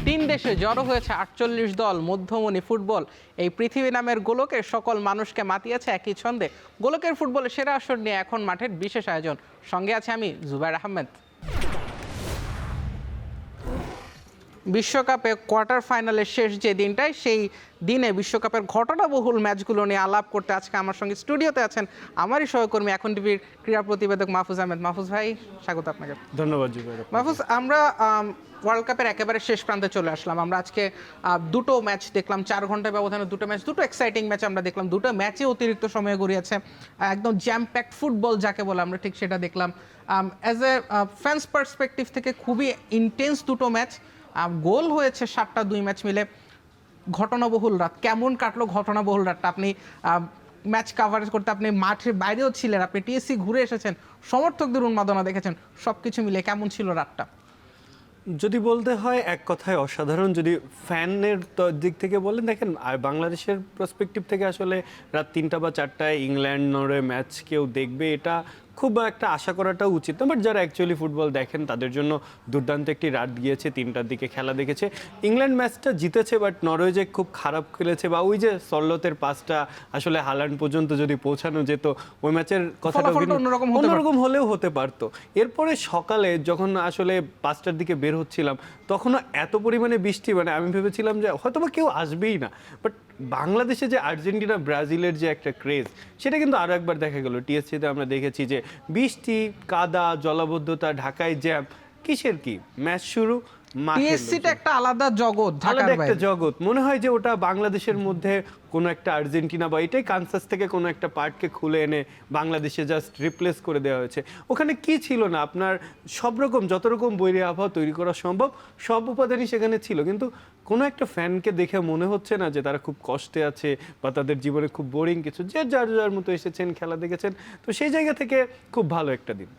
তিন দেশে জড়ো হয়েছে ৪৮ দল মধ্যমণি ফুটবল। এই পৃথিবী নামের গোলকের সকল মানুষকে মাতিয়েছে একই ছন্দে। গোলকের ফুটবলের সেরা আসর নিয়ে এখন মাঠের বিশেষ আয়োজন। সঙ্গে আছে আমি জুবাইর আহমেদ। বিশ্বকাপে কোয়ার্টার ফাইনালের শেষ যে দিনটায়, সেই দিনে বিশ্বকাপের ঘটনাবহুল ম্যাচগুলো নিয়ে আলাপ করতে আজকে আমার সঙ্গে স্টুডিওতে আছেন আমারই সহকর্মী এখন টিভির ক্রীড়া প্রতিবেদক মাহফুজ আহমেদ। মাহফুজ ভাই, স্বাগত আপনাকে। ধন্যবাদ জুবাইর। মাহফুজ, আমরা ওয়ার্ল্ড কাপের একেবারে শেষ প্রান্তে চলে আসলাম। আমরা আজকে দুটো ম্যাচ দেখলাম, 4 ঘন্টা ব্যবধানে দুটো ম্যাচ, দুটো এক্সাইটিং ম্যাচ আমরা দেখলাম। দুটো ম্যাচে অতিরিক্ত সময় গড়িয়েছে, একদম জ্যাম প্যাকড ফুটবল যাকে বলে আমরা ঠিক সেটা দেখলাম। অ্যাজ এ ফ্যান্স পার্সপেক্টিভ থেকে খুবই ইন্টেন্স দুটো ম্যাচ, গোল হয়েছে 7টা 2 ম্যাচ মিলে। ঘটনাবহুল রাত কেমন কাটলো? ঘটনাবহুল রাতটা আপনি ম্যাচ কাভারেজ করতে আপনি মাঠের বাইরেও ছিলেন, আপনি টিএসসি ঘুরে এসেছেন, সমর্থকদের উন্মাদনা দেখেছেন, সব কিছু মিলে কেমন ছিল রাতটা? যদি বলতে হয় এক কথায় অসাধারণ। যদি ফ্যানের দিক থেকে বলেন, দেখেন আর বাংলাদেশের পার্সপেক্টিভ থেকে আসলে রাত 3টা বা 4টায় ইংল্যান্ড নরওয়ে ম্যাচ কেউ দেখবে এটা খুব একটা আশা করাটা উচিত না। বাট যারা অ্যাকচুয়ালি ফুটবল দেখেন তাদের জন্য দুর্দান্ত একটি রাত গিয়েছে। 3টার দিকে খেলা দেখেছে, ইংল্যান্ড ম্যাচটা জিতেছে, বাট নরওয়ে যে খুব খারাপ খেলেছে, বা ওই যে সল্লতের পাসটা আসলে হালান্ড পর্যন্ত যদি পৌঁছানো যেত, ওই ম্যাচের কথাটা অন্যরকম হলেও হতে পারতো। এরপরে সকালে যখন আসলে 5টার দিকে বের হচ্ছিলাম, তখনও এত পরিমাণে বৃষ্টি, মানে আমি ভেবেছিলাম যে হয়তো বা কেউ আসবেই না। বাট বাংলাদেশে যে আর্জেন্টিনা ব্রাজিলের যে একটা ক্রেজ, সেটা কিন্তু আরও একবার দেখা গেল। টিএসসিতে আমরা দেখেছি যে বৃষ্টি, কাদা, জলাবদ্ধতা, ঢাকায় জ্যাম, কিসের কি ম্যাচ শুরু, টিএসসিটা একটা আলাদা জগৎ, আলাদা একটা জগৎ। মনে হয় যে ওটা বাংলাদেশের মধ্যে কোনো একটা আর্জেন্টিনা বা এটাই কানসাস থেকে কোনো একটা পার্টকে খুলে এনে বাংলাদেশে জাস্ট রিপ্লেস করে দেওয়া হয়েছে। ওখানে কি ছিল না, আপনার সব রকম যত রকম বৈরী আবহাওয়া তৈরি করা সম্ভব সব উপাদানই সেখানে ছিল। কিন্তু কোনো একটা ফ্যানকে দেখে মনে হচ্ছে না যে তারা খুব কষ্টে আছে বা তাদের জীবনে খুব বোরিং কিছু, যে যার যার মতো এসেছেন, খেলা দেখেছেন। তো সেই জায়গা থেকে খুব ভালো একটা দিন।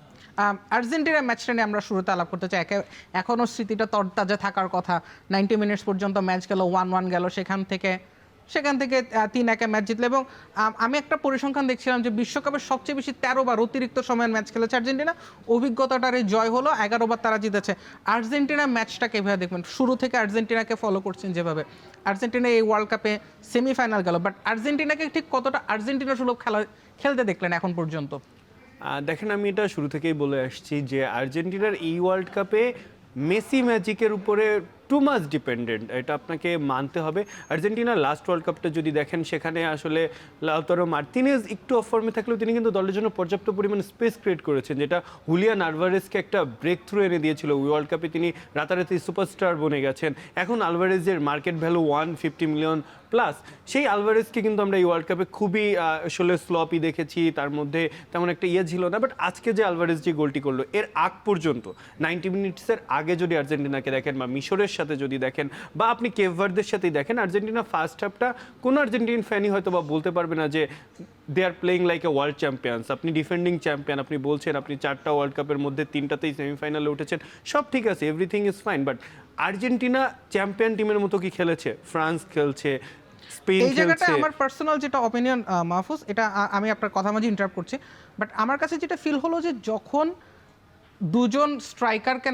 আর্জেন্টিনা ম্যাচটা নিয়ে আমরা শুরুতে আলাপ করতে চাই। এখনও স্মৃতিটা তরতাজা থাকার কথা। 90 মিনিটস পর্যন্ত ম্যাচ গেল, 1-1 গেল, সেখান থেকে 3-1 ম্যাচ জিতলো। এবং আমি একটা পরিসংখ্যান দেখছিলাম যে বিশ্বকাপের সবচেয়ে বেশি 13 বার অতিরিক্ত সময়ের ম্যাচ খেলেছে আর্জেন্টিনা। অভিজ্ঞতাটার এই জয় হলো, 11 বার তারা জিতেছে। আর্জেন্টিনা ম্যাচটাকে এভাবে দেখবেন, শুরু থেকে আর্জেন্টিনাকে ফলো করছেন যেভাবে। আর্জেন্টিনা এই ওয়ার্ল্ড কাপে সেমিফাইনাল গেল, বাট আর্জেন্টিনাকে ঠিক কতটা আর্জেন্টিনা সুলভ খেলতে দেখলেন এখন পর্যন্ত? দেখেন, আমি এটা শুরু থেকেই বলে আসছি যে আর্জেন্টিনার এই ওয়ার্ল্ড কাপে মেসি ম্যাজিকের উপরে টু মাচ ডিপেন্ডেন্ট, এটা আপনাকে মানতে হবে। আর্জেন্টিনার লাস্ট ওয়ার্ল্ড কাপটা যদি দেখেন, সেখানে আসলে লাউতারো মার্তিনেজ একটু অফ ফর্মে থাকলেও তিনি কিন্তু দলের জন্য পর্যাপ্ত পরিমাণে স্পেস ক্রিয়েট করেছেন, যেটা হুলিয়ান আলভারেজকে একটা ব্রেক থ্রু এনে দিয়েছিল। ওই ওয়ার্ল্ড কাপে তিনি রাতারাতি সুপারস্টার বনে গেছেন। এখন আলভারেজের মার্কেট ভ্যালু 150 মিলিয়ন প্লাস। সেই আলভারেজকে কিন্তু আমরা এই ওয়ার্ল্ড কাপে খুবই আসলে স্লপি দেখেছি, তার মধ্যে তেমন একটা ছিল না। বাট আজকে যে আলভারেজ যে গোলটি করলো, এর আগ পর্যন্ত 90 মিনিটসের আগে যদি আর্জেন্টিনাকে দেখেন, বা মিশরের সাথে যদি দেখেন, বা আপনি কেপ ভার্দের সাথেই দেখেন, আর্জেন্টিনা ফার্স্ট হাফটা কোনো আর্জেন্টিন ফ্যানই হয়তো বা বলতে পারবে না যে they are playing like a world champions. আপনি ডিফেন্ডিং চ্যাম্পিয়ন, আপনি বলছেন আপনি 4টা ওয়ার্ল্ড কাপের মধ্যে 3টাতেই সেমিফাইনালে উঠেছেন, সব ঠিক আছে, everything is fine. But Argentina champion টিমের মতো কি খেলেছে? ফ্রান্স খেলছে, এই জায়গাটা আমার পার্সোনাল যেটা অপিনিয়ন মাহফুজ, এটা আমি আপনার কথা মাঝে ইন্টারাপ্ট করছি, বাট আমার কাছে যেটা ফিল হলো যে যখন দুজন স্ট্রাইকারকে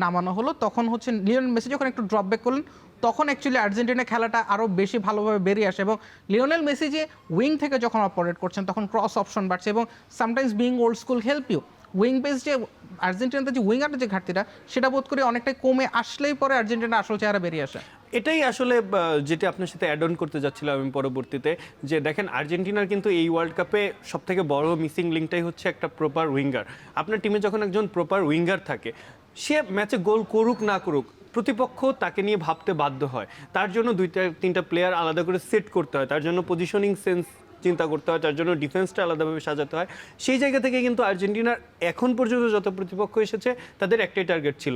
নামানো হলো, তখন হচ্ছে লিওনেল মেসি যখন একটু ড্রপ ব্যাক করলেন, তখন অ্যাকচুয়ালি আর্জেন্টিনা খেলাটা আরও বেশি ভালোভাবে বেরিয়ে আসে। এবং লিওনেল মেসি যে উইং থেকে যখন অপারেট করছেন, তখন ক্রস অপশন বাড়ছে, এবং sometimes being old school help you. Wing base যে আর্জেন্টিনাতে যে উইঙ্গারের যে ঘাটতিটা, সেটা বোধ করে অনেকটাই কমে আসলেই পরে আর্জেন্টিনা আসল চেহারা বেরিয়ে আসে। এটাই আসলে যেটা আপনার সাথে অ্যাড অন করতে যাচ্ছিলাম আমি পরবর্তীতে, যে দেখেন আর্জেন্টিনার কিন্তু এই ওয়ার্ল্ড কাপে সবথেকে বড় মিসিং লিঙ্কটাই হচ্ছে একটা প্রপার উইঙ্গার। আপনার টিমে যখন একজন প্রপার উইঙ্গার থাকে, সে ম্যাচে গোল করুক না করুক, প্রতিপক্ষ তাকে নিয়ে ভাবতে বাধ্য হয়। তার জন্য 2-3টা প্লেয়ার আলাদা করে সেট করতে হয়, তার জন্য পজিশনিং সেন্স চিন্তা করতে হয়, তার জন্য ডিফেন্সটা আলাদাভাবে সাজাতে হয়। সেই জায়গা থেকে কিন্তু আর্জেন্টিনার এখন পর্যন্ত যত প্রতিপক্ষ এসেছে, তাদের একটাই টার্গেট ছিল,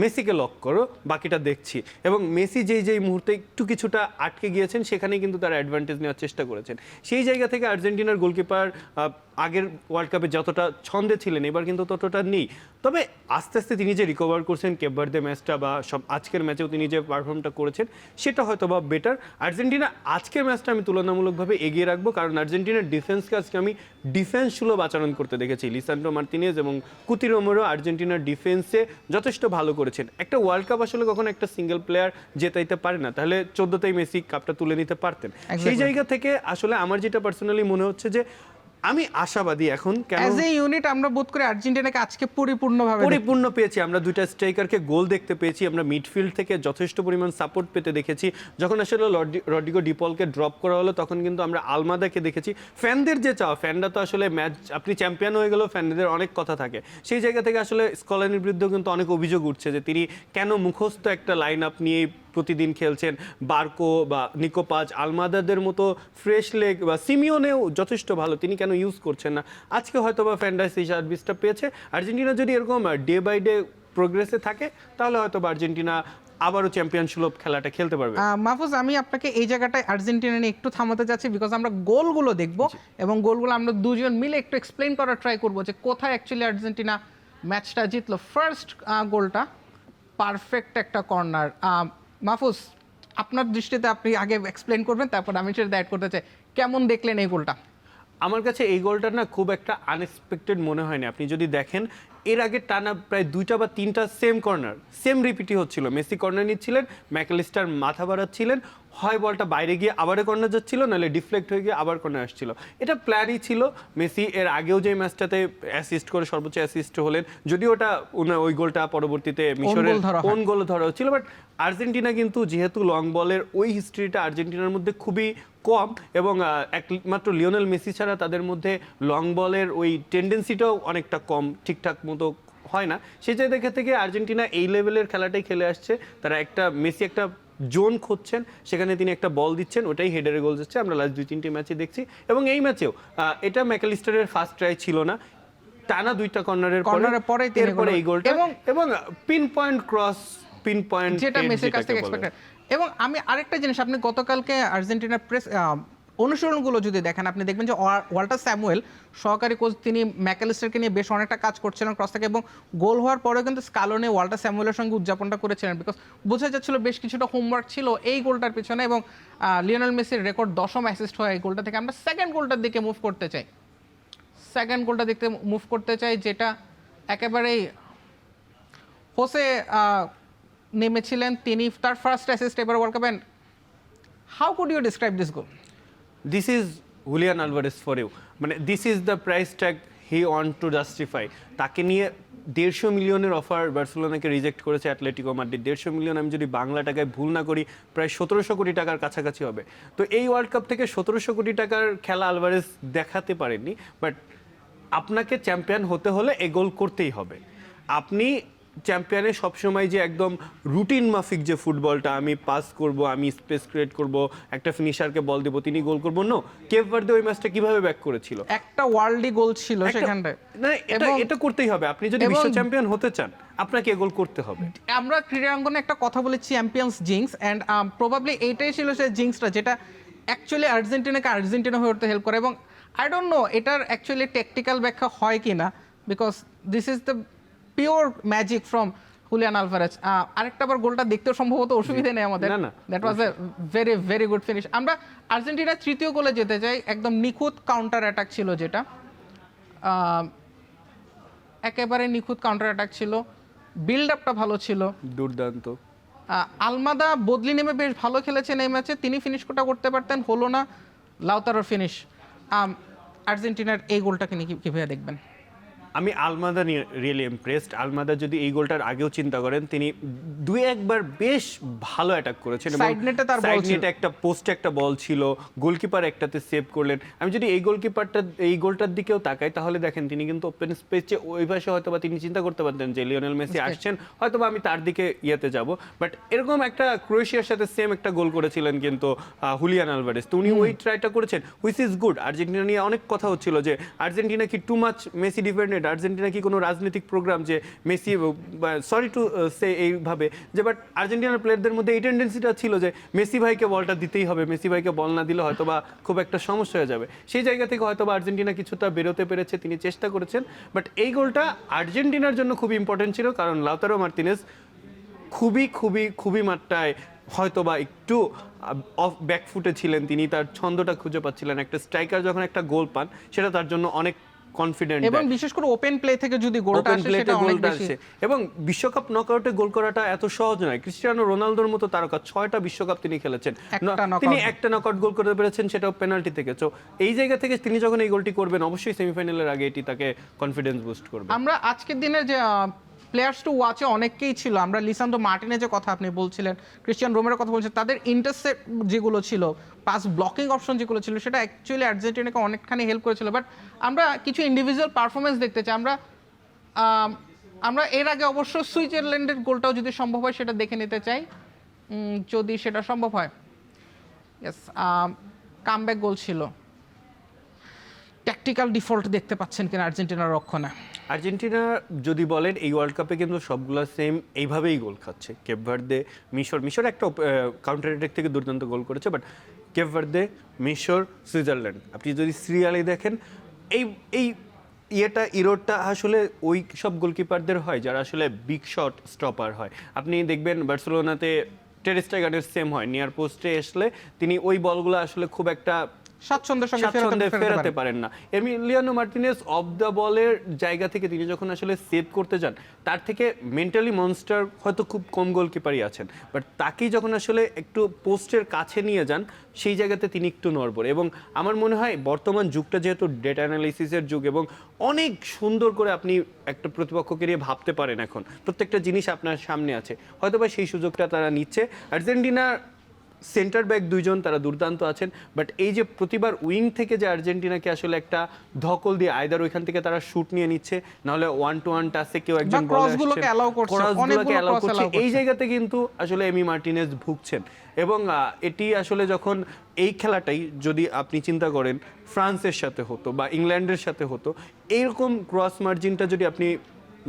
মেসিকে লক করো, বাকিটা দেখছি। এবং মেসি যেই মুহূর্তে একটু কিছুটা আটকে গিয়েছেন, সেখানেই কিন্তু তারা অ্যাডভান্টেজ নেওয়ার চেষ্টা করেছেন। সেই জায়গা থেকে আর্জেন্টিনার গোলকিপার আগের ওয়ার্ল্ড কাপে যতটা ছন্দে ছিলেন এবার কিন্তু ততটা নেই। তবে আস্তে আস্তে তিনি যে রিকভার করছেন কেপ ভার্দে ম্যাচটা বা সব আজকের ম্যাচেও তিনি যে পারফর্মটা করেছেন সেটা হয়তো বা বেটার। আর্জেন্টিনা আজকের ম্যাচটা আমি তুলনামূলকভাবে এগিয়ে রাখবো, কারণ আর্জেন্টিনার ডিফেন্সকে আজকে আমি ডিফেন্স সুলভ আচরণ করতে দেখেছি। লিসান্ড্রো মার্তিনেজ এবং কুতি রোমেরো আর্জেন্টিনার ডিফেন্সে যথেষ্ট ভালো করেছেন। একটা ওয়ার্ল্ড কাপ আসলে কখনো একটা সিঙ্গেল প্লেয়ার জেতাইতে পারে না, তাহলে 14তেই মেসি কাপটা তুলে নিতে পারতেন। সেই জায়গা থেকে আসলে আমার যেটা পার্সোনালি মনে হচ্ছে যে আমি আশাবাদী এখন, কেন অ্যাজ এ ইউনিট আমরা বোধ করি আর্জেন্টিনাকে আজকে পরিপূর্ণ পেয়েছি। আমরা দুইটা স্ট্রাইকারকে গোল দেখতে পেয়েছি, আমরা মিডফিল্ড থেকে যথেষ্ট পরিমাণ সাপোর্ট পেতে দেখেছি। যখন আসলে রড্রিগো ডিপলকে ড্রপ করা হলো তখন কিন্তু আমরা আলমাদাকে দেখেছি। ফ্যানদের যে চাওয়া, ফ্যানরা তো আসলে ম্যাচ আপনি চ্যাম্পিয়ন হয়ে গেলেও ফ্যানদের অনেক কথা থাকে, সেই জায়গা থেকে আসলে স্কলানির বিরুদ্ধেও কিন্তু অনেক অভিযোগ উঠছে যে তিনি কেন মুখস্থ একটা লাইন আপ নিয়ে প্রতিদিন খেলছেন। বার্কো বা নিকোপাজ, আলমাদাদের মতো ফ্রেশ লেগ বা সিমিওনেও যথেষ্ট ভালো, তিনি কেন ইউজ করছেন না? আজকে হয়তো বা ফ্যানরা সেই সার্ভিসটা পেয়েছে। আর্জেন্টিনা যদি এরকম ডে বাই ডে প্রোগ্রেসে থাকে তাহলে হয়তো বা আর্জেন্টিনা আবারও চ্যাম্পিয়ন সুলভ খেলাটা খেলতে পারবে। মাহফুজ, আমি আপনাকে এই জায়গাটায় আর্জেন্টিনা নিয়ে একটু থামাতে যাচ্ছি, বিকজ আমরা গোলগুলো দেখব এবং গোলগুলো আমরা দুজন মিলে একটু এক্সপ্লেন করার ট্রাই করবো যে কোথায় অ্যাকচুয়ালি আর্জেন্টিনা ম্যাচটা জিতলো। ফার্স্ট গোলটা পারফেক্ট একটা কর্নার। মাহফুজ, আপনার দৃষ্টিতে আপনি আগে এক্সপ্লেন করবেন, তারপর আমি সেটা অ্যাড করতে চাই। কেমন দেখলেন এই গোলটা? আমার কাছে এই গোলটা না খুব একটা আনএক্সপেক্টেড মনে হয়নি। আপনি যদি দেখেন এর আগে টানা প্রায় 2টা বা 3টা সেম কর্নার সেম রিপিটই হচ্ছিল। মেসি কর্নার নিচ্ছিলেন, ম্যাকঅ্যালিস্টার মাথা বাড়াচ্ছিলেন, হয় বলটা বাইরে গিয়ে আবারও কর্নার যাচ্ছিল, নাহলে ডিফ্লেক্ট হয়ে গিয়ে আবার কর্নার আসছিল। এটা প্ল্যানই ছিল। মেসি এর আগেও যে ম্যাচটাতে অ্যাসিস্ট করে সর্বোচ্চ অ্যাসিস্ট হলেন, যদিও ওটা ওই গোলটা পরবর্তীতে মিশরের কোন গোল ধরা হচ্ছিল, বাট আর্জেন্টিনা কিন্তু যেহেতু লং বলের ওই হিস্ট্রিটা আর্জেন্টিনার মধ্যে খুবই কম এবং একমাত্র লিওনেল মেসি ছাড়া তাদের মধ্যে লং বলের ওই টেন্ডেন্সিটাও অনেকটা কম, ঠিকঠাক মতো হয় না। সেই জায়গা থেকে আর্জেন্টিনা এই লেভেলের খেলাটাই খেলে আসছে। তারা একটা মেসি একটা জোন খুঁজছেন, সেখানে তিনি একটা বল দিচ্ছেন, ওটাই হেডারে গোল যাচ্ছে। আমরা লাস্ট 2-3টি ম্যাচে দেখছি এবং এই ম্যাচেও এটা ম্যাকঅ্যালিস্টারের ফার্স্ট ট্রাই ছিল না, টানা 2টা কর্নারের পরে এরপরে এই গোলটা এবং pin point cross, pin point যেটা মেসির কাছ থেকে এক্সপেক্টেড। এবং আমি আরেকটা জিনিস, আপনি গতকালকে আর্জেন্টিনার প্রেস অনুশীলনগুলো যদি দেখেন, আপনি দেখবেন যে ওয়াল্টার স্যামুয়েল সহকারী কোচ, তিনি ম্যাকঅ্যালিস্টারকে নিয়ে বেশ অনেকটা কাজ করছিলেন ক্রস থেকে, এবং গোল হওয়ার পরেও কিন্তু স্কালোনি ওয়াল্টার স্যামুয়েলের সঙ্গে উদযাপনটা করেছিলেন, বিকজ বোঝা যাচ্ছিল বেশ কিছুটা হোমওয়ার্ক ছিল এই গোলটার পিছনে। এবং লিওনেল মেসির রেকর্ড 10ম অ্যাসিস্ট হয় এই গোলটা থেকে। আমরা সেকেন্ড গোলটার দিকে মুভ করতে চাই, যেটা একেবারেই হোসে নেমেছিলেন, তিনি তার ফার্স্ট অ্যাসিস্ট এবার ওয়ার্ল্ড কাপে। How could you describe this goal? This is Julian Alvarez for you, মানে this is the price tag he want to justify. তাকে নিয়ে 150 মিলিয়নের অফার বার্সেলোনাকে রিজেক্ট করেছে অ্যাটলেটিকো মাদ্রিদ। 150 মিলিয়ন আমি যদি বাংলা টাকায় ভুল না করি প্রায় 1700 কোটি টাকার কাছাকাছি হবে। তো এই ওয়ার্ল্ড কাপ থেকে 1700 কোটি টাকার খেলা আলভারেজ দেখাতে পারেননি, বাট আপনাকে চ্যাম্পিয়ন হতে হলে এ গোল করতেই হবে। আপনি চ্যাম্পিয়নে সবসময় যে একদম রুটিন মাফিক যে ফুটবলটা, আমি পাস করব, আমি স্পেস ক্রিয়েট করব, একটা ফিনিশারকে বল দেব, তিনি গোল করব, নো। কেপ ভার্দে ওই ম্যাচটা কিভাবে ব্যাক করেছিল? একটা ওয়ার্ল্ডলি গোল ছিল সেখানটায়। না, এটা করতেই হবে। আপনি যদি বিশ্ব চ্যাম্পিয়ন হতে চান আপনাকে গোল করতে হবে। আমরা ক্রীড়াঙ্গনে একটা কথা বলি চ্যাম্পিয়ন্স জিংস, এন্ড প্রবাবলি এইটাই ছিল সেই জিংসটা যেটা অ্যাকচুয়ালি আর্জেন্টিনাকে আর্জেন্টিনা হয়ে উঠতে হেল্প করে। এবং আই ডোন্ট নো এটার অ্যাকচুয়ালি টেকনিক্যাল ব্যাখ্যা হয় কিনা, because this is the pure magic from Julian Alvarez. আরেকটা বার গোলটা দেখতেও সম্ভবত অসুবিধা নেই আমাদের। That was a very very good finish. আমরা আর্জেন্টিনা তৃতীয় গোলে যেতে চাই। একদম নিখুঁত কাউন্টার অ্যাটাক ছিল, যেটা একেবারে নিখুঁত কাউন্টার অ্যাটাক ছিল, বিল্ড আপটা ভালো ছিল, দুর্দান্ত। আলমাদা বদলি নেমে বেশ ভালো খেলেছেন এই ম্যাচে, তিনি ফিনিশ করতে পারতেন, হলো না। লাউতারোর ফিনিশ। আর্জেন্টিনার এই গোলটাকে নিয়ে কিভাবে দেখবেন? আমি আলমাদা নিয়ে রিয়েলি ইমপ্রেসড। আলমাদা যদি এই গোলটার আগেও চিন্তা করেন, তিনি 2-1 বেশ ভালো অ্যাটাক করেছেন। সাইড নেটে তার বল ছিল, একটা পোস্টে একটা বল ছিল, গোলকিপার একটাতে সেভ করলেন। আমি যদি এই গোলটার দিকেও তাকাই, তাহলে দেখেন তিনি কিন্তু ওপেন স্পেসে ওই পাশে হয়তো বা তিনি চিন্তা করতে পারতেন যে লিওনেল মেসি আসছেন, হয়তো বা আমি তার দিকে ইয়েতে যাব। বাট এরকম একটা ক্রোয়েশিয়ার সাথে সেম একটা গোল করেছিলেন কিন্তু হুলিয়ান আলভারেজ, তো উনি ওই ট্রাইটা করেছেন, হুইচ ইজ গুড। আর্জেন্টিনা নিয়ে অনেক কথা হচ্ছিল যে আর্জেন্টিনা কি too much Messi dependent. Dependent. Argentina কি কোনো রাজনৈতিক প্রোগ্রাম যে মেসি, সরি টু সে এইভাবে, যে বাট আর্জেন্টিনার প্লেয়ারদের মধ্যে এই টেন্ডেন্সিটা ছিল যে মেসি ভাইকে বলটা দিতেই হবে, মেসি ভাইকে বল না দিলে হয়তো বা খুব একটা সমস্যা হয়ে যাবে। সেই জায়গা থেকে হয়তো বা আর্জেন্টিনা কিছুটা বেরোতে পেরেছে, তিনি চেষ্টা করেছেন। বাট এই গোলটা আর্জেন্টিনার জন্য খুবই ইম্পর্টেন্ট ছিল, কারণ লাউতারো মার্তিনেজ খুবই খুবই খুবই মাত্রায় হয়তো বা একটু অফ ব্যাকফুটে ছিলেন, তিনি তার ছন্দটা খুঁজে পাচ্ছিলেন। একটা স্ট্রাইকার যখন একটা গোল পান সেটা তার জন্য অনেক কনফিডেন্ট, এবং বিশেষ করে ওপেন প্লে থেকে যদি গোলটা আসে সেটা অনেক বেশি। এবং বিশ্বকাপ নকআউটে গোল করাটা এত সহজ নয়। ক্রিস্টিয়ানো রোনালদোর মতো তারকা 6টা বিশ্বকাপ তিনি খেলেছেন, তিনি একটা নকআউট গোল করতে পেরেছেন, সেটাও পেনাল্টি থেকে। তো এই জায়গা থেকে তিনি যখন এই গোলটি করবেন, অবশ্যই সেমিফাইনালের আগে এটি তাকে কনফিডেন্স বুস্ট করবে। আমরা আজকের দিনের যে প্লেয়ার্স টু ওয়াচে অনেককেই ছিল, আমরা লিসান্দ্রো মার্টিনেজের কথা আপনি বলছিলেন, ক্রিস্টিয়ান রোমেরোর কথা বলছিলেন, তাদের ইন্টারসেপ্ট যেগুলো ছিল, পাস ব্লকিং অপশন যেগুলো ছিল, সেটা অ্যাকচুয়ালি আর্জেন্টিনাকে অনেকখানি হেল্প করেছিল। বাট আমরা কিছু ইন্ডিভিজুয়াল পারফরমেন্স দেখতে চাই। আমরা এর আগে অবশ্য সুইজারল্যান্ডের গোলটাও যদি সম্ভব হয় সেটা দেখে নিতে চাই, যদি সেটা সম্ভব হয়। ইয়েস, কামব্যাক গোল ছিল। ট্যাকটিক্যাল ডিফল্ট দেখতে পাচ্ছেন কিনা আর্জেন্টিনার রক্ষণে? আর্জেন্টিনা যদি বলেন এই ওয়ার্ল্ড কাপে কিন্তু সবগুলো সেম এইভাবেই গোল খাচ্ছে। কেপ ভার্দে, মিশর একটা কাউন্টার অ্যাটাক থেকে দুর্দান্ত গোল করেছে, বাট কেপ ভার্দে, মিশর, সুইজারল্যান্ড, আপনি যদি সিরিয়ালে দেখেন এই এই ইরোডটা আসলে ওই সব গোলকিপারদের হয় যারা আসলে বিগ শট স্টপার হয়। আপনি দেখবেন বার্সেলোনাতে টের স্টেগেনের সেম হয়, নিয়ার পোস্টে আসলে তিনি ওই বলগুলো আসলে খুব একটা স্বাচ্ছন্দ্যে ফেরাতে পারেন না। এমিলিয়ানো মার্টিনেজ অফ দ্য বলের জায়গা থেকে তিনি যখন আসলে সেভ করতে যান, তার থেকে মেন্টালি মনস্টার হয়তো খুব কম গোলকিপারই আছেন, বাট তাকেই যখন আসলে একটু পোস্টের কাছে নিয়ে যান, সেই জায়গাতে তিনি একটু নড়বড়। এবং আমার মনে হয় বর্তমান যুগটা যেহেতু ডেটা অ্যানালিসিসের যুগ, এবং অনেক সুন্দর করে আপনি একটা প্রতিপক্ষকে নিয়ে ভাবতে পারেন, এখন প্রত্যেকটা জিনিস আপনার সামনে আছে, হয়তো বা সেই সুযোগটা তারা নিচ্ছে। আর্জেন্টিনার সেন্টার ব্যাক দুইজন তারা দুর্দান্ত আছেন, বাট এই যে প্রতিবার উইং থেকে যে আর্জেন্টিনাকে আসলে একটা ধকল দিয়ে আইদার ওইখান থেকে তারা শুট নিয়ে নিচ্ছে, নাহলে 1-to-1 টাসে কেউ একজন ক্রসগুলোকে অ্যালাউ করছে, এই জায়গাতে কিন্তু আসলে এমি মার্টিনেজ ভুগছেন। এবং এটি আসলে যখন এই খেলাটাই যদি আপনি চিন্তা করেন ফ্রান্সের সাথে হতো বা ইংল্যান্ডের সাথে হতো, এইরকম ক্রস মার্জিনটা যদি আপনি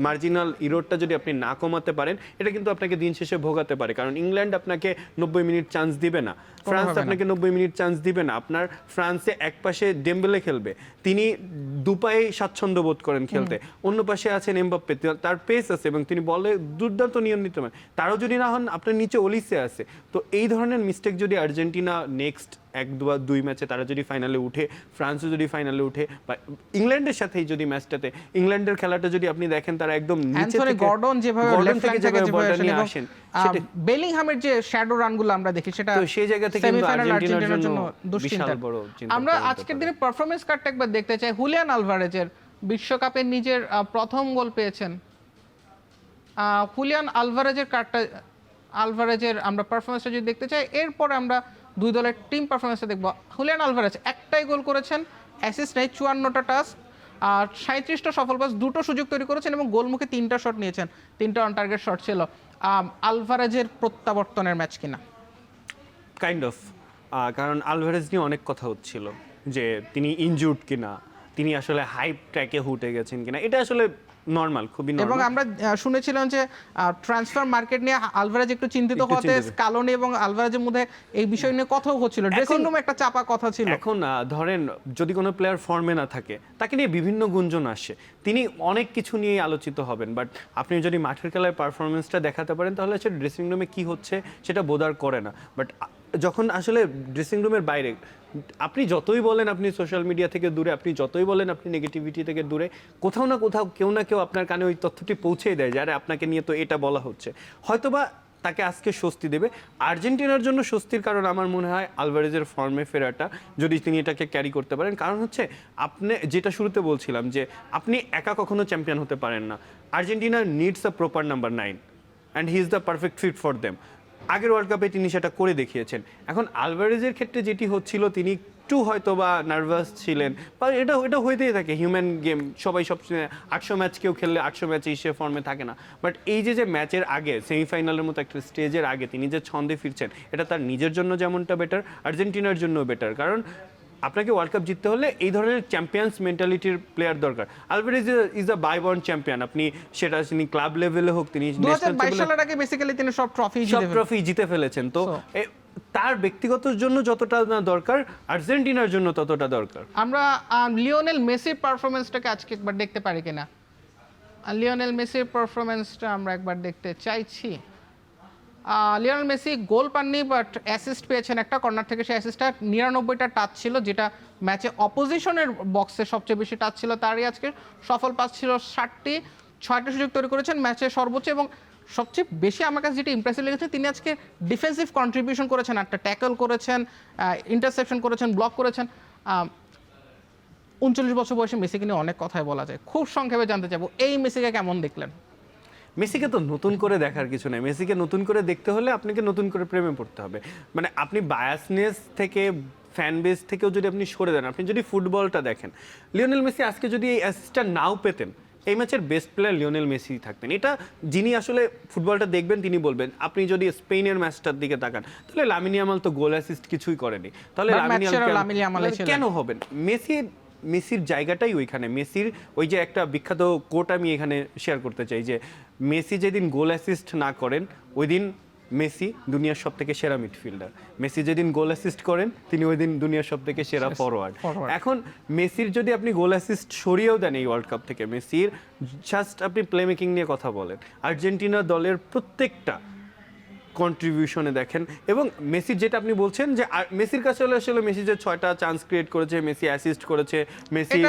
মার্জিনাল ইরোডটা যদি আপনি না কমাতে পারেন, এটা কিন্তু আপনাকে দিন শেষে ভোগাতে পারে। কারণ ইংল্যান্ড আপনাকে 90 মিনিট চান্স দিবে না, ফ্রান্স আপনাকে 90 মিনিট চান্স দিবে না। আপনার ফ্রান্সে এক পাশে ডেম্বেলে খেলবে, তিনি দুপায়ে স্বাচ্ছন্দ্য বোধ করেন খেলতে, অন্য পাশে আছেন এমবাপ্পে, তার পেস আছে এবং তিনি বলে দুর্দান্ত নিয়ন্ত্রিত মান। তারও যদি না হন, আপনার নিচে ওলিসে আছে। তো এই ধরনের মিস্টেক যদি আর্জেন্টিনা নেক্সট 1-2 ম্যাচে তারা যদি ফাইনালে উঠে, ফ্রান্সও যদি ফাইনালে উঠে, বা ইংল্যান্ডের সাথেই যদি ম্যাচটাতে ইংল্যান্ডের খেলাটা যদি আপনি দেখেন, তারা একদম নিচে থেকে গর্ডন যেভাবে লেফট ফ্ল্যাঙ্ক থেকে বলটা নিয়ে আসেন, বেলিংহামের যে শ্যাডো রানগুলো আমরা দেখি, সেটা তো সেই জায়গা থেকে আর্জেন্টিনার জন্য বিশাল বড় চিন্তা। আমরা আজকের দিনে পারফরম্যান্স কার্ডটা একবার দেখতে চাই। হুলিয়ান আলভারেজের বিশ্বকাপে নিজের প্রথম গোল পেয়েছেন। হুলিয়ান আলভারেজের আমরা পারফরম্যান্সটা যদি দেখতে চাই, এরপরে আমরা দুই দলের টিম পারফরমেন্সে দেখবো। হুলিয়ান আলভারেজ একটাই গোল করেছেন, অ্যাসিস্ট নেই, 54টা টাচ, আর 37টা সফল পাস, 2টো সুযোগ তৈরি করেছেন এবং গোলমুখে 3টা শট নিয়েছেন, 3টা অন টার্গেট শট ছিল। আলভারেজের প্রত্যাবর্তনের ম্যাচ কিনা? কাইন্ড অফ, কারণ আলভারেজ নিয়ে অনেক কথা হচ্ছিল যে তিনি ইনজুর্ড কিনা, তিনি আসলে হাইপ ট্র্যাকে হুটে গেছেন কিনা। এটা আসলে নরমাল, খুবই নরমাল। এবং আমরা শুনেছিলাম যে ট্রান্সফার মার্কেট নিয়ে আলভারেজ একটু চিন্তিত হতে, স্কালোনি এবং আলভারেজের মধ্যে এই বিষয় নিয়ে কথাও হচ্ছিল, ড্রেসিং রুমে একটা চাপা কথা ছিল। এখন ধরেন যদি কোনো প্লেয়ার ফর্মে না থাকে, তাকে নিয়ে বিভিন্ন গুঞ্জন আসে, তিনি অনেক কিছু নিয়েই আলোচিত হবেন, বাট আপনি যদি মাঠের খেলায় পারফরমেন্সটা দেখাতে পারেন, তাহলে সেটা ড্রেসিং রুমে কি হচ্ছে সেটা বোধার করে না। বাট যখন আসলে ড্রেসিং রুমের বাইরে আপনি যতই বলেন আপনি সোশ্যাল মিডিয়া থেকে দূরে, আপনি যতই বলেন আপনি নেগেটিভিটি থেকে দূরে, কোথাও না কোথাও কেউ না কেউ আপনার কানে ওই তথ্যটি পৌঁছেই দেয়, যারা আপনাকে নিয়ে তো এটা বলা হচ্ছে, হয়তোবা তাকে আজকে স্বস্তি দেবে। আর্জেন্টিনার জন্য স্বস্তির কারণ আমার মনে হয় আলভারেজের ফর্মে ফেরাটা, যদি তিনি এটাকে ক্যারি করতে পারেন। কারণ হচ্ছে আপনি যেটা শুরুতে বলছিলাম যে আপনি একা কখনো চ্যাম্পিয়ন হতে পারেন না। Argentina needs a proper number 9 and he is the perfect fit for them. আগের ওয়ার্ল্ড কাপে তিনি সেটা করে দেখিয়েছেন। এখন আলভারেজের ক্ষেত্রে যেটি হচ্ছিল, তিনি একটু হয়তো বা নার্ভাস ছিলেন, বা এটা হইতেই থাকে, হিউম্যান গেম, সবাই সবসময় 800 ম্যাচ কেউ খেললে 800 ম্যাচেই সে ফর্মে থাকে না। বাট এই যে ম্যাচের আগে, সেমিফাইনালের মতো একটা স্টেজের আগে তিনি যে ছন্দে ফিরছেন, এটা তার নিজের জন্য যেমনটা বেটার, আর্জেন্টিনার জন্য বেটার। কারণ আপনাকে ওয়ার্ল্ড কাপ জিততে হলে এই ধরনের চ্যাম্পিয়ন্স মেন্টালিটির প্লেয়ার দরকার। Alvarez is a by born champion, আপনি সেটা তিনি ক্লাব লেভেলে হোক, তিনি 2022 সালের আগে বেসিক্যালি তিনি সব ট্রফি জিতে ফেলেছেন। তো তার ব্যক্তিগত জন্য যতটা না দরকার, আর্জেন্টিনার জন্য ততটা দরকার। আমরা লিওনেল মেসির পারফরমেন্সটাকে আজকে একবার দেখতে পারি কিনা, লিওনেল মেসির পারফরমেন্সটা আমরা একবার দেখতে চাইছি। লিওনেল মেসি গোল পাননি, বাট অ্যাসিস্ট পেয়েছেন একটা কর্নার থেকে। সেই অ্যাসিস্টটা 99টা টাচ ছিল, যেটা ম্যাচে অপোজিশনের বক্সে সবচেয়ে বেশি টাচ ছিল। তারই আজকে সফল পাস ছিল 60টি, 6টা সুযোগ তৈরি করেছেন ম্যাচে সর্বোচ্চ। এবং সবচেয়ে বেশি আমার কাছে যেটা ইমপ্রেসিভ লেগেছে, তিনি আজকে ডিফেন্সিভ কন্ট্রিবিউশন করেছেন, একটা ট্যাকল করেছেন, ইন্টারসেপশন করেছেন, ব্লক করেছেন। 39 বছর বয়সে মেসিকে নিয়ে অনেক কথাই বলা যায়। খুব সংক্ষেপে জানতে চাবো, এই মেসিকে কেমন দেখলেন? মেসিকে তো নতুন করে দেখার কিছু নেই, মেসিকে নতুন করে দেখতে হলে আপনাকে নতুন করে প্রেমে পড়তে হবে। মানে আপনি বায়াসনেস থেকে, ফ্যান বেস থেকেও যদি আপনি সরে দেন, আপনি যদি ফুটবলটা দেখেন, লিওনেল মেসি আজকে যদি এই অ্যাসিস্টটা নাও পেতেন, এই ম্যাচের বেস্ট প্লেয়ার লিওনেল মেসি থাকতেন। এটা যিনি আসলে ফুটবলটা দেখবেন তিনি বলবেন। আপনি যদি স্পেনের ম্যাচটার দিকে তাকান, তাহলে লামিন ইয়ামাল তো গোল অ্যাসিস্ট কিছুই করেনি, তাহলে লামিন ইয়ামাল কেন হবেন? মেসির জায়গাটাই ওইখানে। মেসির ওই যে একটা বিখ্যাত কোট আমি এখানে শেয়ার করতে চাই, যে মেসি যেদিন গোল অ্যাসিস্ট না করেন ওই দিন মেসি দুনিয়ার সব থেকে সেরা মিডফিল্ডার, মেসি যেদিন গোল অ্যাসিস্ট করেন তিনি ওই দিন দুনিয়ার সব থেকে সেরা ফরওয়ার্ড। এখন মেসির যদি আপনি গোল অ্যাসিস্ট সরিয়েও দেন এই ওয়ার্ল্ড কাপ থেকে, মেসির জাস্ট আপনি প্লে মেকিং নিয়ে কথা বলেন, আর্জেন্টিনা দলের প্রত্যেকটা কন্ট্রিবিউশনে দেখেন। এবং মেসির যেটা আপনি বলছেন যে মেসির কাছে আসলে মেসি যে 6টা চান্স ক্রিয়েট করেছে, মেসি অ্যাসিস্ট করেছে, মেসি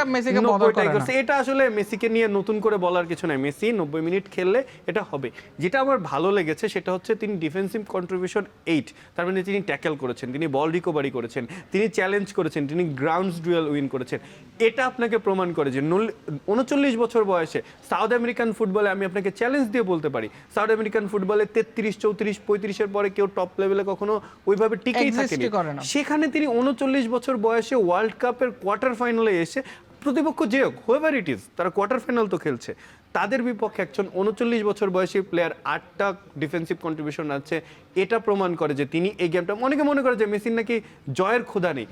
90টাই করেছে, এটা আসলে মেসিকে নিয়ে নতুন করে বলার কিছু নাই। মেসি 90 মিনিট খেললে এটা হবে। যেটা আমার ভালো লেগেছে সেটা হচ্ছে তিনি ডিফেন্সিভ কন্ট্রিবিউশন 8, তার মানে তিনি ট্যাকেল করেছেন, তিনি বল রিকভারি করেছেন, তিনি চ্যালেঞ্জ করেছেন, তিনি গ্রাউন্ডস ডুয়েল উইন করেছেন। এটা আপনাকে প্রমাণ করে যে 39 বছর বয়সে সাউথ আমেরিকান ফুটবলে আমি আপনাকে চ্যালেঞ্জ দিয়ে বলতে পারি, সাউথ আমেরিকান ফুটবলে 33, 34, 35-এর পরে কেউ টপ লেভেলে কখনো ওইভাবে টিকেই থাকেনি। সেখানে তিনি 39 বছর বয়সে ওয়ার্ল্ড কাপের কোয়ার্টার ফাইনালে এসে, প্রতিপক্ষ যে হোক, হোয়েভার ইট ইজ, তারা কোয়ার্টার ফাইনাল তো খেলছে, তাদের বিপক্ষে একজন 39 বছর বয়সী প্লেয়ার 8টা ডিফেন্সিভ কন্ট্রিবিউশন আছে। এটা প্রমাণ করে যে তিনি এই গেমটা, অনেকে মনে করে যে মেসির নাকি জয়ের ক্ষুধা নেই,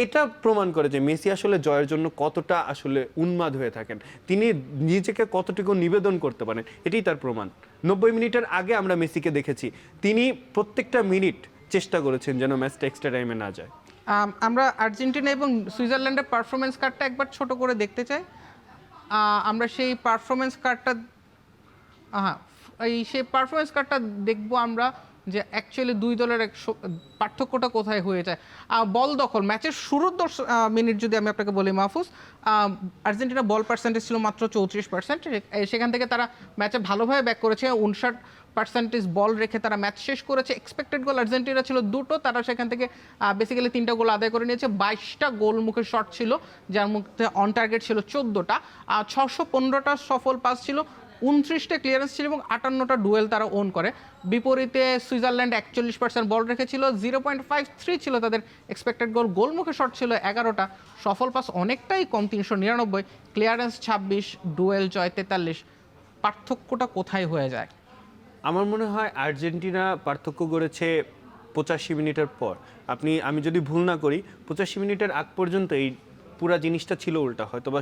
এটা প্রমাণ করে যে মেসি আসলে জয়ের জন্য কতটা আসলে উন্মাদ হয়ে থাকেন, তিনি নিজেকে কতটুকু নিবেদন করতে পারেন, এটাই তার প্রমাণ। 90 মিনিটের আগে আমরা মেসিকে দেখেছি তিনি প্রত্যেকটা মিনিট চেষ্টা করেছেন যেন ম্যাচটা এক্সট্রা টাইমে না যায়। আমরা আর্জেন্টিনা এবং সুইজারল্যান্ডের পারফরমেন্স কার্ডটা একবার ছোট করে দেখতে চাই। আমরা সেই পারফরমেন্স কার্ডটা সেই পারফরমেন্স কার্ডটা দেখবো আমরা, যে অ্যাকচুয়ালি দুই দলের পার্থক্যটা কোথায় হয়ে যায়। বল দখল, ম্যাচের শুরুর 10 মিনিট যদি আমি আপনাকে বলি মাহফুজ, আর্জেন্টিনা বল পার্সেন্টেজ ছিল মাত্র 34%। সেখান থেকে তারা ম্যাচে ভালোভাবে ব্যাক করেছে, 59% বল রেখে তারা ম্যাচ শেষ করেছে। এক্সপেক্টেড গোল আর্জেন্টিনা ছিল 2টো, তারা সেখান থেকে বেসিক্যালি 3টা গোল আদায় করে নিয়েছে। 22টা গোল মুখে শট ছিল, যার মধ্যে অন টার্গেট ছিল 14টা, 615টা সফল পাস ছিল, 29টা ক্লিয়ারেন্স ছিল এবং 58টা ডুয়েল তারা ওন করে। বিপরীতে সুইজারল্যান্ড 41% বল রেখেছিল, 0.53 ছিল তাদের এক্সপেক্টেড গোল, গোলমুখে শট ছিল 11টা, সফল পাস অনেকটাই কম 399, ক্লিয়ারেন্স 26, ডুয়েল জয় 43। পার্থক্যটা কোথায় হয়ে যায়? আমার মনে হয় আর্জেন্টিনা পার্থক্য গড়েছে 85 মিনিটের পর। আমি যদি ভুল না করি 85 মিনিটের আগ পর্যন্ত এই পুরো জিনিসটা ছিল উল্টা, হয়তোবা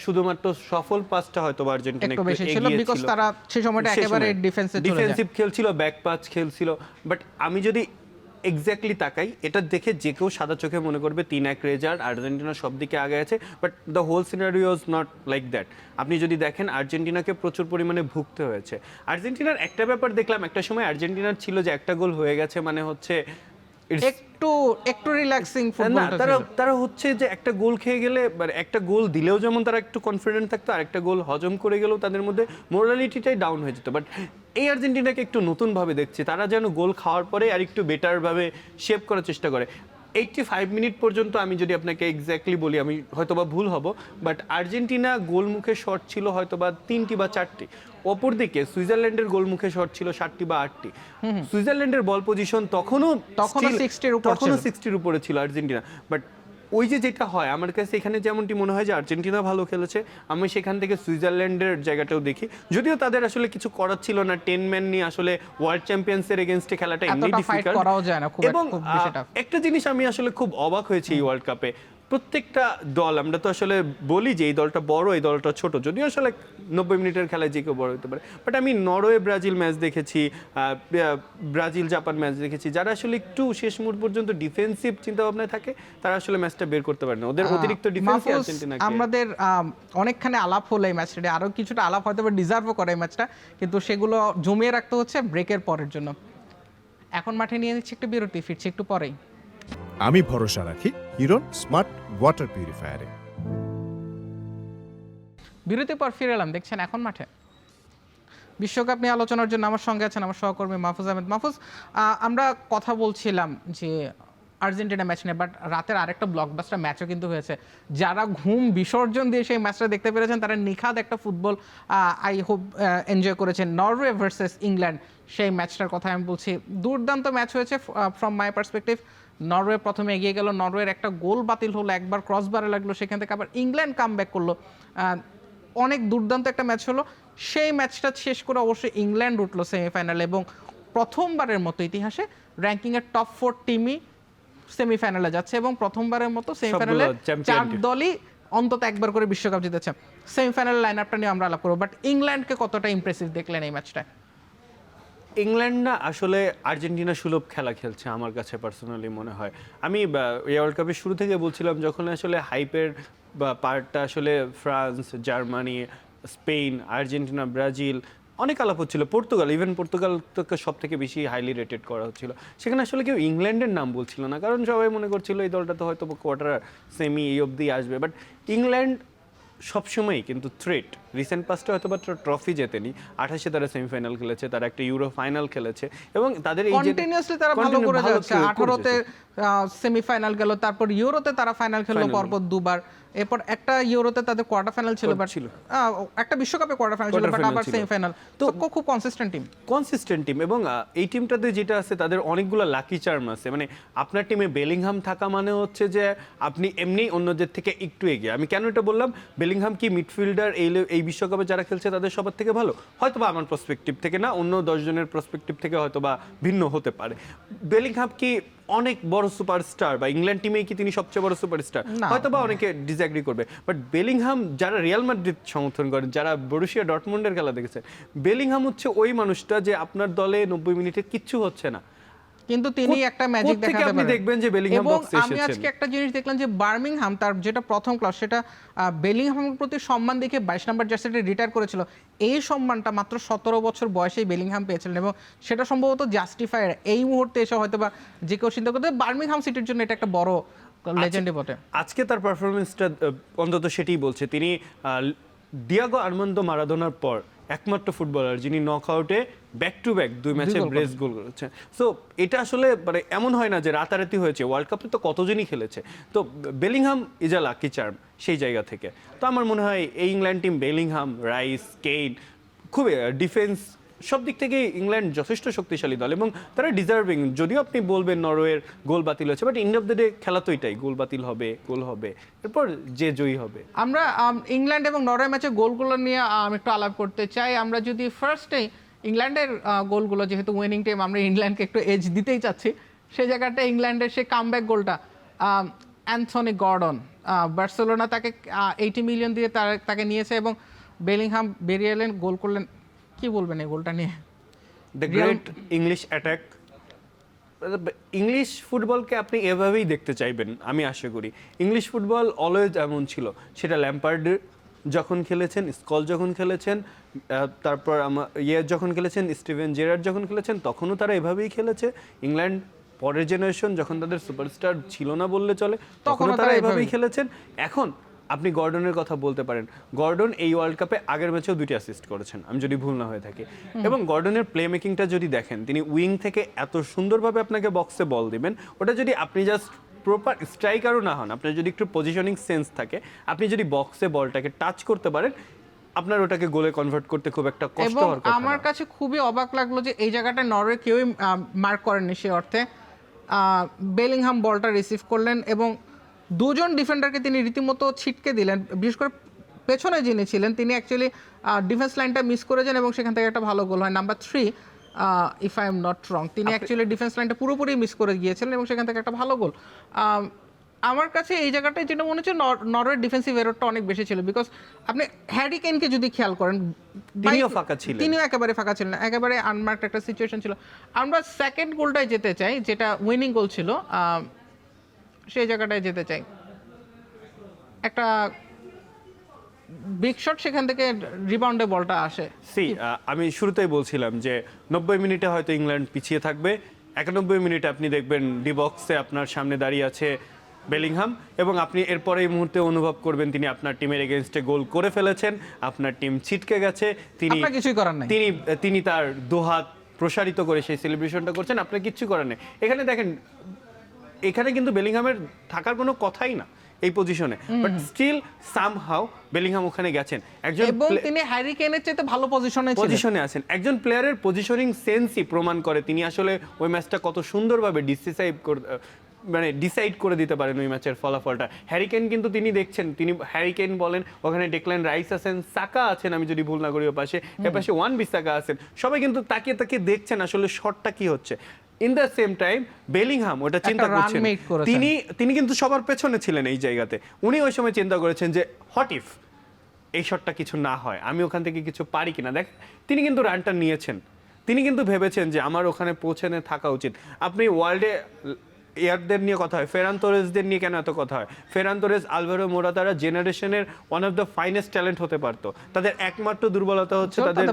শুধুমাত্র সফল পাসটা হয়তোবা আর্জেন্টিনা একটু এগিয়ে ছিল, বিকজ তারা সেই সময়টা একেবারে ডিফেন্সিভ খেলছিল, ব্যাক পাস খেলছিল। বাট আমি যদি এক্স্যাক্টলি তাকাই, এটা দেখে যে কেউ সাদা চোখে মনে করবে 3-1 রেজাল্ট, আর্জেন্টিনা সব দিকে আগে আছে, but the whole scenario is not like that. আপনি যদি দেখেন আর্জেন্টিনাকে প্রচুর পরিমাণে ভুগতে হয়েছে। আর্জেন্টিনার একটা ব্যাপার দেখলাম, একটা সময় আর্জেন্টিনার ছিল যে একটা গোল হয়ে গেছে মানে হচ্ছে একটু রিল্যাক্সিং ফুটবল, তারা হচ্ছে যে একটা গোল খেয়ে গেলে, একটা গোল দিলেও যেমন তারা একটু কনফিডেন্ট থাকতো, আর একটা গোল হজম করে গেলেও তাদের মধ্যে মোরালিটিটাই ডাউন হয়ে যেত। বাট এই আর্জেন্টিনাকে একটু নতুনভাবে দেখছি, তারা যেন গোল খাওয়ার পরে আর একটু বেটারভাবে শেপ করার চেষ্টা করে। 85 মিনিট পর্যন্ত আমি যদি আপনাকে এক্স্যাক্টলি বলি, আমি হয়তোবা ভুল হব, বাট আর্জেন্টিনা গোলমুখে শট ছিল হয়তোবা 3টি বা 4টি, অপরদিকে সুইজারল্যান্ডের গোলমুখে শট ছিল 7টি বা 8টি। সুইজারল্যান্ডের বল পজিশন তখনও 60-র উপরে ছিল আর্জেন্টিনা, বাট ওই যে যেটা হয় আমার কাছে এখানে যেমনটি মনে হয় যে আর্জেন্টিনা ভালো খেলেছে, আমি সেখান থেকে সুইজারল্যান্ডের জায়গাটাও দেখি, যদিও তাদের আসলে কিছু করার ছিল না, 10 ম্যান নিয়ে আসলে ওয়ার্ল্ড চ্যাম্পিয়ন্সের এগেইনস্টে খেলাটা এমনি এতটা ফাইট ডিফিকাল্ট। করাও যায় না, খুব এবং খুব বেশি tough। একটা জিনিস আমি আসলে খুব অবাক হয়েছি এই ওয়ার্ল্ড কাপে, প্রত্যেকটা দল, আমরা তো আসলে বলি যে এই দলটা বড় এই দলটা ছোট, যদিও আসলে 90 মিনিটের খেলায় যে কেউ বড় হতে পারে, বাট আমি নরওয়ে ব্রাজিল ম্যাচ দেখেছি, ব্রাজিল জাপান ম্যাচ দেখেছি, যারা আসলে একটু শেষ মুহূর্ত পর্যন্ত ডিফেন্সিভ চিন্তা ভাবনায় থাকে তারা আসলে ম্যাচটা বের করতে পারে না, ওদের অতিরিক্ত ডিফেন্সই মাহফুজ, আর্জেন্টিনা। আমাদের অনেকখানে আলাপ হলো এই ম্যাচটা, আরো কিছুটা আলাপ হয়তো ডিজার্ভও করে এই ম্যাচটা, কিন্তু সেগুলো জমিয়ে রাখতে হচ্ছে ব্রেকের পরের জন্য। এখন মাঠে নিয়ে নিচ্ছি একটু বিরতি, ফিরছি একটু পরেই। আমি ভরসা রাখি হিরন স্মার্ট ওয়াটার পিউরিফায়ারে। বিরতির পর ফিরে এলাম, দেখছেন এখন মাঠে। বিশ্বকাপ নিয়ে আলোচনার জন্য আমার সঙ্গে আছেন আমার সহকর্মী মাহফুজ আহমেদ। মাহফুজ, আমরা কথা বলছিলাম যে আর্জেন্টিনা ম্যাচ নিয়ে, বাট রাতের আরেকটা ব্লকবাস্টার ম্যাচও কিন্তু হয়েছে। যারা ঘুম বিসর্জন দিয়ে সেই ম্যাচটা দেখতে পেরেছেন তারা নিখাদ একটা ফুটবল আই হোপ এনজয় করেছেন। নরওয়ে ভার্সেস ইংল্যান্ড, সেই ম্যাচটার কথা আমি বলছি। দুর্দান্ত ম্যাচ হয়েছে ফ্রম মাই পার্সপেক্টিভ। নরওয়ে প্রথমে এগিয়ে গেল, নরওয়ের একটা গোল বাতিল হলো, একবার ক্রসবারে লাগলো, সেখান থেকে আবার ইংল্যান্ড কামব্যাক করলো। অনেক দুর্দান্ত একটা ম্যাচ হলো। সেই ম্যাচটা শেষ করে অবশ্যই ইংল্যান্ড উঠলো সেমিফাইনালে, এবং প্রথমবারের মতো ইতিহাসে র্যাঙ্কিংয়ের টপ 4 টিমই সেমিফাইনালে যাচ্ছে, এবং প্রথমবারের মতো সেমিফাইনালে 4 দলই অন্তত একবার করে বিশ্বকাপ জিতেছে। সেমিফাইনাল লাইন আপটা নিয়ে আমরা আলাপ করবো, বাট ইংল্যান্ডকে কতটা ইমপ্রেসিভ দেখলেন এই ম্যাচটা? ইংল্যান্ড না আসলে আর্জেন্টিনা সুলভ খেলা খেলছে আমার কাছে পার্সোনালি মনে হয়। আমি এই ওয়ার্ল্ড কাপের শুরু থেকে বলছিলাম, যখন আসলে হাইপের বা পার্টটা আসলে France, Germany, Spain, Argentina, Brazil অনেক আলাপ হচ্ছিল, পর্তুগাল, ইভেন পর্তুগালকে সব থেকে বেশি হাইলি রেটেড করা হচ্ছিল, সেখানে আসলে কেউ ইংল্যান্ডের নাম বলছিল না, কারণ সবাই মনে করছিল এই দলটা তো হয়তো কোয়ার্টার সেমি এই অবধি আসবে। বাট ইংল্যান্ড সবসময়ই কিন্তু থ্রেট, রিসেন্ট পাস্টে হয়তো বা ট্রফি জেতেনি, 28-এ তারা সেমিফাইনাল খেলেছে, তারা একটা ইউরো ফাইনাল খেলেছে, এবং তাদের এই কন্টিনিউয়াসলি তারা ভালো করে যাচ্ছে। 18তে সেমিফাইনাল গেল, তারপর ইউরোতে তারা ফাইনাল খেললো পরপর দুবার, এরপর একটা ইউরোতে তাদের কোয়ার্টার ফাইনাল ছিল, বাট একটা বিশ্বকাপে কোয়ার্টার ফাইনাল ছিল, বাট আবার সেমিফাইনাল। তো খুব কনসিস্টেন্ট টিম, এবং এই টিমটাতে যেটা আছে তাদের অনেকগুলো লাকি চার্ম আছে। মানে আপনার টিমে বেলিংহাম থাকা মানে হচ্ছে যে আপনি এমনি অন্যদের থেকে একটু এগিয়ে। আমি কেন এটা বললাম, বেলিংহাম কি মিডফিল্ডার এই বিশ্বকাপে যারা খেলছে তাদের সবার থেকে ভালো? হয়তো বা আমার পার্সপেক্টিভ থেকে না, অন্য 10 জনের পার্সপেক্টিভ থেকে হয়তো বা ভিন্ন হতে পারে। বেলিংহাম কি অনেক বড় সুপারস্টার, বা ইংল্যান্ড টিমেই কি তিনি সবচেয়ে বড় সুপারস্টার? হয়তো বা অনেকে ডিসএগ্রি করবে, বাট বেলিংহাম, যারা রিয়াল মাদ্রিদ সমর্থন করেন, যারা বরুশিয়া ডর্টমুন্ডের খেলা দেখেছে, বেলিংহাম হচ্ছে ওই মানুষটা যে আপনার দলে 90 মিনিটে কিচ্ছু হচ্ছে না, কিন্তু তিনি একটা ম্যাজিক দেখাতে পারেন। আপনি দেখবেন যে বেলিংহাম বক্সে এসেছেন। আমি আজকে একটা জিনিস দেখলাম যে বার্মিংহাম, তার যেটা প্রথম ক্লাস, সেটা বেলিংহামের প্রতি সম্মান দেখে 22 নম্বর জার্সিটি রিটায়ার করেছিল। এই সম্মানটা মাত্র 17 বছর বয়সেই বেলিংহাম পেয়েছিলেন, এবং সেটা সম্ভবত জাস্টিফায়ার এই মুহূর্তে এসে হয়তো বা যে কেউ চিন্তা করতে, বার্মিংহাম সিটির জন্য এটা একটা বড় লেজেন্ডই বটে। আজকে তার পারফরমেন্সটা অন্তত সেটাই বলছে। তিনি ডিয়াগো আর্মান্দো মারাদোনার পর একমাত্র ফুটবলার যিনি নকআউটে ব্যাক টু ব্যাক 2 ম্যাচে ব্রেস গোল করেছেন। সো এটা আসলে মানে এমন হয় না যে রাতারাতি হয়েছে, ওয়ার্ল্ড কাপে তো কতজনই খেলেছে। তো Bellingham is a lucky charm সেই জায়গা থেকে। তো আমার মনে হয় এই England team, Bellingham, rice, Kane, খুবই ডিফেন্স সব দিক থেকে ইংল্যান্ড যথেষ্ট শক্তিশালী দল, এবং তারা ডিজার্ভিং। যদিও আপনি বলবেন নরওয়ের গোল বাতিল হয়েছে, but end of the day খেলা তো এটাই, গোল বাতিল হবে, গোল হবে, এরপর যে জয়ী হবে। আমরা ইংল্যান্ড এবং নরওয়ে ম্যাচে গোলগুলো নিয়ে আমি একটু আলাপ করতে চাই। আমরা যদি ফার্স্টেই ইংল্যান্ডের গোলগুলো, যেহেতু উইনিং টিম, আমরা ইংল্যান্ডকে একটু এজ দিতেই চাচ্ছি, সেই জায়গাটা ইংল্যান্ডের সেই কামব্যাক গোলটা, অ্যান্থনি গর্ডন, বার্সেলোনা তাকে 80 মিলিয়ন দিয়ে তাকে নিয়েছে, এবং বেলিংহাম বেরিয়ে এলেন, গোল করলেন। কি বলবেন এই গোলটা নিয়ে? The great English attack. English ফুটবলকে আপনি এভাবেই দেখতে চাইবেন আমি আশা করি। ইংলিশ ফুটবল অলওয়েজ এমন ছিল, সেটা ল্যাম্পার্ড যখন খেলেছেন, স্কল যখন খেলেছেন, তারপর যখন খেলেছেন, স্টিভেন জেরার্ড যখন খেলেছেন, তখনও তারা এভাবেই খেলেছে। ইংল্যান্ড পরের জেনারেশন, যখন তাদের সুপারস্টার ছিল না বললে চলে, তখনও তারা এভাবেই খেলেছেন। এখন আপনি গর্ডনের কথা বলতে পারেন, গর্ডন এই ওয়ার্ল্ড কাপে আগের ম্যাচেও 2টি অ্যাসিস্ট করেছেন আমি যদি ভুল না হয়ে থাকি। এবং গর্ডনের প্লে মেকিংটা যদি দেখেন, তিনি উইং থেকে এত সুন্দরভাবে আপনাকে বক্সে বল দিবেন, ওটা যদি আপনি জাস্ট প্রপার স্ট্রাইকারও না হন, আপনার যদি একটু পজিশনিং সেন্স থাকে, আপনি যদি বক্সে বলটাকে টাচ করতে পারেন, আপনার ওটাকে গোলে কনভার্ট করতে খুব একটা কষ্ট হওয়ার কথা না। আমার কাছে খুবই অবাক লাগলো যে এই জায়গাটা নরওয়ে কেউই মার্ক করেননি, সে অর্থে বেলিংহাম বলটা রিসিভ করলেন, এবং দুজন ডিফেন্ডারকে তিনি রীতিমতো ছিটকে দিলেন, বিশেষ করে পেছনে যিনি ছিলেন তিনি অ্যাকচুয়ালি ডিফেন্স লাইনটা মিস করে যান এবং সেখান থেকে একটা ভালো গোল হয়। Number 3 if I am not wrong, তিনি অ্যাকচুয়ালি ডিফেন্স লাইনটা পুরোপুরি মিস করে গিয়েছিলেন এবং সেখান থেকে একটা ভালো গোল। আমার কাছে এই জায়গাটায় যেটা মনে হচ্ছে নরওয়ের ডিফেন্সিভ এররটা অনেক বেশি ছিল, বিকজ আপনি হ্যারি কেইনকে যদি খেয়াল করেন তিনিও ফাঁকা ছিলেন, তিনিও একেবারে ফাঁকা ছিলেন, একেবারে আনমার্কড একটা সিচুয়েশন ছিল। আমরা সেকেন্ড গোলটায় যেতে চাই, যেটা উইনিং গোল ছিল, সেই জায়গাটায় যেতে চাই। একটা বিগ শট, সেখান থেকে রিবাউন্ডে বলটা আসে। আমি শুরুতেই বলছিলাম যে 90 মিনিটে হয়তো ইংল্যান্ড পিছিয়ে থাকবে, 91 মিনিটে আপনি দেখবেন ডি বক্সে আপনার সামনে দাঁড়িয়ে আছে বেলিংহাম এবং আপনি এরপরে এই মুহূর্তে অনুভব করবেন তিনি আপনার টিমের এগেইনস্টে গোল করে ফেলেছেন, আপনার টিম ছিটকে গেছে, তিনি কিছুই করার নাই, তিনি তার দুহাত প্রসারিত করে সেই সেলিব্রেশনটা করছেন, আপনার কিচ্ছু করার নেই। এখানে দেখেন, এখানে কিন্তু বেলিংহামের থাকার কোনো কথাই না এই পজিশনে, বাট স্টিল সামহাউ বেলিংহাম ওখানে গেছেন, একজন এবং তিনি হ্যারি কেইনের চাইতে ভালো পজিশনে আছেন। একজন প্লেয়ারের পজিশনিং সেন্সই প্রমাণ করে তিনি আসলে ওই ম্যাচটা কত সুন্দরভাবে ডিসাইড করে দিতে পারেন ওই ম্যাচের ফলাফলটা। হ্যারি কেইন কিন্তু তিনি দেখছেন, তিনি হ্যারি কেইন বলেন, ওখানে ডেকল্যান রাইস আছেন, সাকা আছেন, আমি যদি ভুল না করি ওর পাশে, এর পাশে ওয়ান বিসাকা আছেন, সবাই কিন্তু তাকিয়ে তাকিয়ে দেখছেন আসলে শটটা কি হচ্ছে। In the same time Bellingham ওটা চিন্তা করছেন, তিনি কিন্তু সবার পেছনে ছিলেন এই জায়গাতে, উনি ওই সময় চিন্তা করেছেন যে হোয়াট ইফ এই শটটা কিছু না হয়, আমি ওখান থেকে কিছু পারি কিনা। দেখ, তিনি কিন্তু রানটা নিয়েছেন, তিনি কিন্তু ভেবেছেন যে আমার ওখানে পৌঁছানো থাকা উচিত। আপনি ওয়ার্ল্ডে এয়ারদের নিয়ে কথা হয়, ফেরান তোরেসদের নিয়ে কেন এত কথা হয়? ফেরান তোরেস, আলভারো মোরাতারা জেনারেশনের one of the finest talent হতে পারতো, তাদের একমাত্র দুর্বলতা হচ্ছে তাদের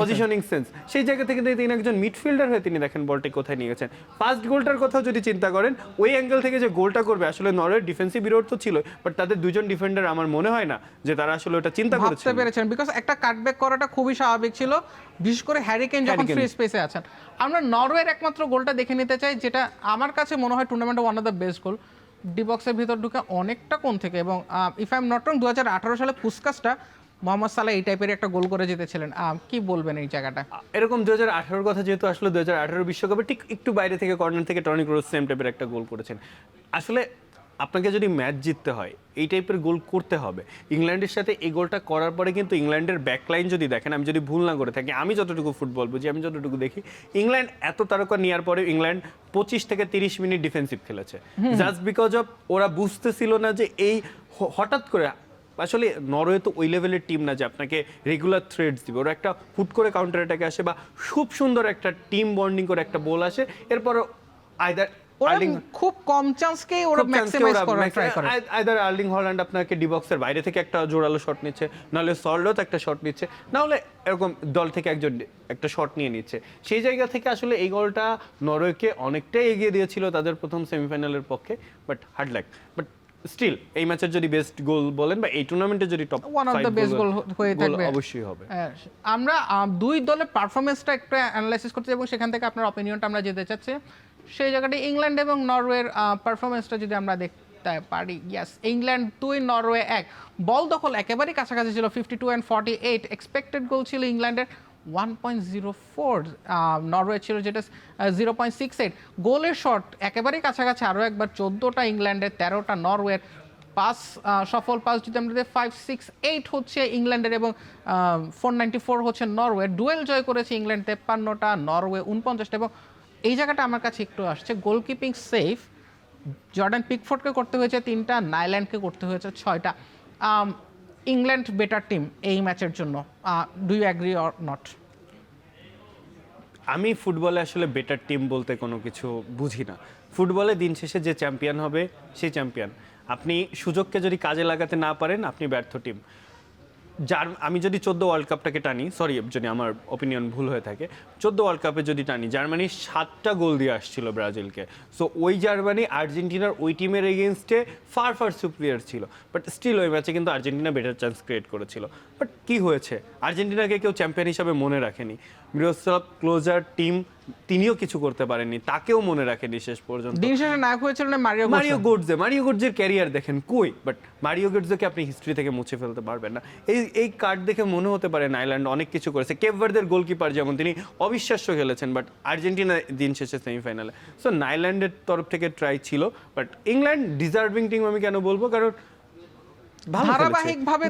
পজিশনিং সেন্স। সেই জায়গা থেকে তিনি একজন মিডফিল্ডার হয়ে তিনি দেখেন বলটি কোথায় নিয়ে গেছেন। ফার্স্ট গোলটার কথাও যদি চিন্তা করেন, ওই অ্যাঙ্গেল থেকে যে গোলটা করবে, আসলে নরওয়ের ডিফেন্সিভ বিরোধ তো ছিল, বাট তাদের দুজন ডিফেন্ডার আমার মনে হয় না যে তারা আসলে ওটা চিন্তা করেছেন, বিকজ একটা কাটব্যাক করাটা খুবই স্বাভাবিক ছিল, বিশেষ করে হ্যারি কেইন যখন ফ্রি স্পেসে আছেন। আমরা নরওয়ের একমাত্র গোলটা দেখে নিতে চাই, যেটা আমার কাছে মনে হয় টুর্নামেন্টে one of the best goal, D বক্সের ভিতর ঢুকে অনেকটা কোণ থেকে, এবং if I am not wrong 2018 সালে পুস্কাসটা মোহাম্মদ সালাহ এই টাইপের একটা গোল করে জিতেছিলেন। কি বলবেন এই জায়গাটা? এরকম 2018 কথা যেহেতু আসলে 2018 বিশ্বকাপে ঠিক একটু বাইরে থেকে কর্নার থেকে টনি ক্রুস সেম টাইপের একটা গোল করেছেন। আসলে আপনাকে যদি ম্যাচ জিততে হয় এই টাইপের গোল করতে হবে। ইংল্যান্ডের সাথে এই গোলটা করার পরে কিন্তু ইংল্যান্ডের ব্যাকলাইন যদি দেখেন, আমি যদি ভুল না করে থাকি, আমি যতটুকু ফুটবল বুঝি, আমি যতটুকু দেখি, ইংল্যান্ড এত তারকা নেওয়ার পরে ইংল্যান্ড 25 থেকে 30 মিনিট ডিফেন্সিভ খেলেছে, জাস্ট বিকজ অফ ওরা বুঝতেছিল না যে এই হঠাৎ করে, আসলে নরওয়ে তো ওই লেভেলের টিম না যে আপনাকে রেগুলার থ্রেডস দিবে, ওরা একটা হুট করে কাউন্টার অ্যাটাকে আসে বা খুব সুন্দর একটা টিম বন্ডিং করে একটা বল আসে, এরপর আইদার খুব কম চান্সকেই ওরা ম্যাক্সিমাইজ করার ট্রাই করে, আইদার আর্লিং হল্যান্ড আপনাকে ডি বক্সের বাইরে থেকে একটা জোরালো শট নিচ্ছে, নাহলে সল্ডত একটা শট নিচ্ছে, না হলে এরকম দল থেকে একজন একটা শট নিয়ে নিচ্ছে। সেই জায়গা থেকে আসলে এই গোলটা নরওয়েকে অনেকটাই এগিয়ে দিয়েছিল তাদের প্রথম সেমিফাইনালের পক্ষে, but hard luck. But still এই ম্যাচের যদি বেস্ট গোল বলেন বা এই টুর্নামেন্টে যদি top one of the best গোল হয়ে থাকবে, অবশ্যই হবে। আমরা দুই দলের পারফরম্যান্সটা একটু অ্যানালাইসিস করতে এবং সেখান থেকে আপনার অপিনিয়নটা আমরা যেতে চাচ্ছি। সেই জায়গাটা ইংল্যান্ড এবং নরওয়ের পারফরম্যান্সটা যদি আমরা দেখতে পারি, ইয়েস, ইংল্যান্ড 2, নরওয়ে 1, বল দখল একেবারেই কাছাকাছি ছিল 52 and 48, এক্সপেক্টেড গোল ছিল ইংল্যান্ডের 1.04, নরওয়ে ছিল যেটা 0.68, গোলের শট একেবারেই কাছাকাছি আরও একবার 14টা ইংল্যান্ডের, 13টা নরওয়ের, পাস সফল পাস যদি আমরা 568 হচ্ছে ইংল্যান্ডের এবং 494 হচ্ছে নরওয়ে। ডুয়েল জয় করেছে ইংল্যান্ড 53টা, নরওয়ে 49টা, এবং এই জায়গাটা আমার কাছে একটু আসছে গোলকিপিং সেফ জর্ডান পিকফোর্ডকে করতে হয়েছে 3টা, নাইল্যান্ডকে করতে হয়েছে 6টা। ইংল্যান্ড বেটার টিম এই ম্যাচের জন্য, do you agree or not? আমি ফুটবলে আসলে বেটার টিম বলতে কোনো কিছু বুঝি না। ফুটবলে দিন শেষে যে চ্যাম্পিয়ন হবে সেই চ্যাম্পিয়ন। আপনি সুযোগকে যদি কাজে লাগাতে না পারেন আপনি ব্যর্থ টিম। আমি যদি 14 ওয়ার্ল্ড কাপটাকে টানি, সরি যদি আমার অপিনিয়ন ভুল হয়ে থাকে, 14 ওয়ার্ল্ড কাপে যদি টানি, জার্মানি 7টা গোল দিয়ে আসছিল ব্রাজিলকে। সো ওই জার্মানি আর্জেন্টিনার ওই টিমের এগেনস্টে ফার সুপিরিয়র ছিল, বাট স্টিল ওই ম্যাচে কিন্তু আর্জেন্টিনা বেটার চান্স ক্রিয়েট করেছিল। বাট কি হয়েছে, আর্জেন্টিনাকে কেউ চ্যাম্পিয়ন হিসাবে মনে রাখেনি। মিরোস্লাভ ক্লোজার টিম তিনিও কিছু করতে পারেননি, তাকেও মনে রাখেনি শেষ পর্যন্ত। দিন শেষে নায়ক হয়েছিলেন মারিও গোটজের ক্যারিয়ার দেখেন কই, বাট মারিও গোটজেকে আপনি হিস্ট্রি থেকে মুছে ফেলতে পারবেন না। এই কার্ড দেখে মনে হতে পারে আয়ারল্যান্ড অনেক কিছু করেছে, কেপ ভার্দের গোলকিপার যেমন তিনি অবিশ্বাস্য খেলেছেন, বাট আর্জেন্টিনা দিন শেষে সেমিফাইনালে। সো আয়ারল্যান্ডের তরফ থেকে ট্রাই ছিল, বাট ইংল্যান্ড ডিজার্ভিং টিম আমি কেন বলবো, কারণ ধারাবাহিকভাবে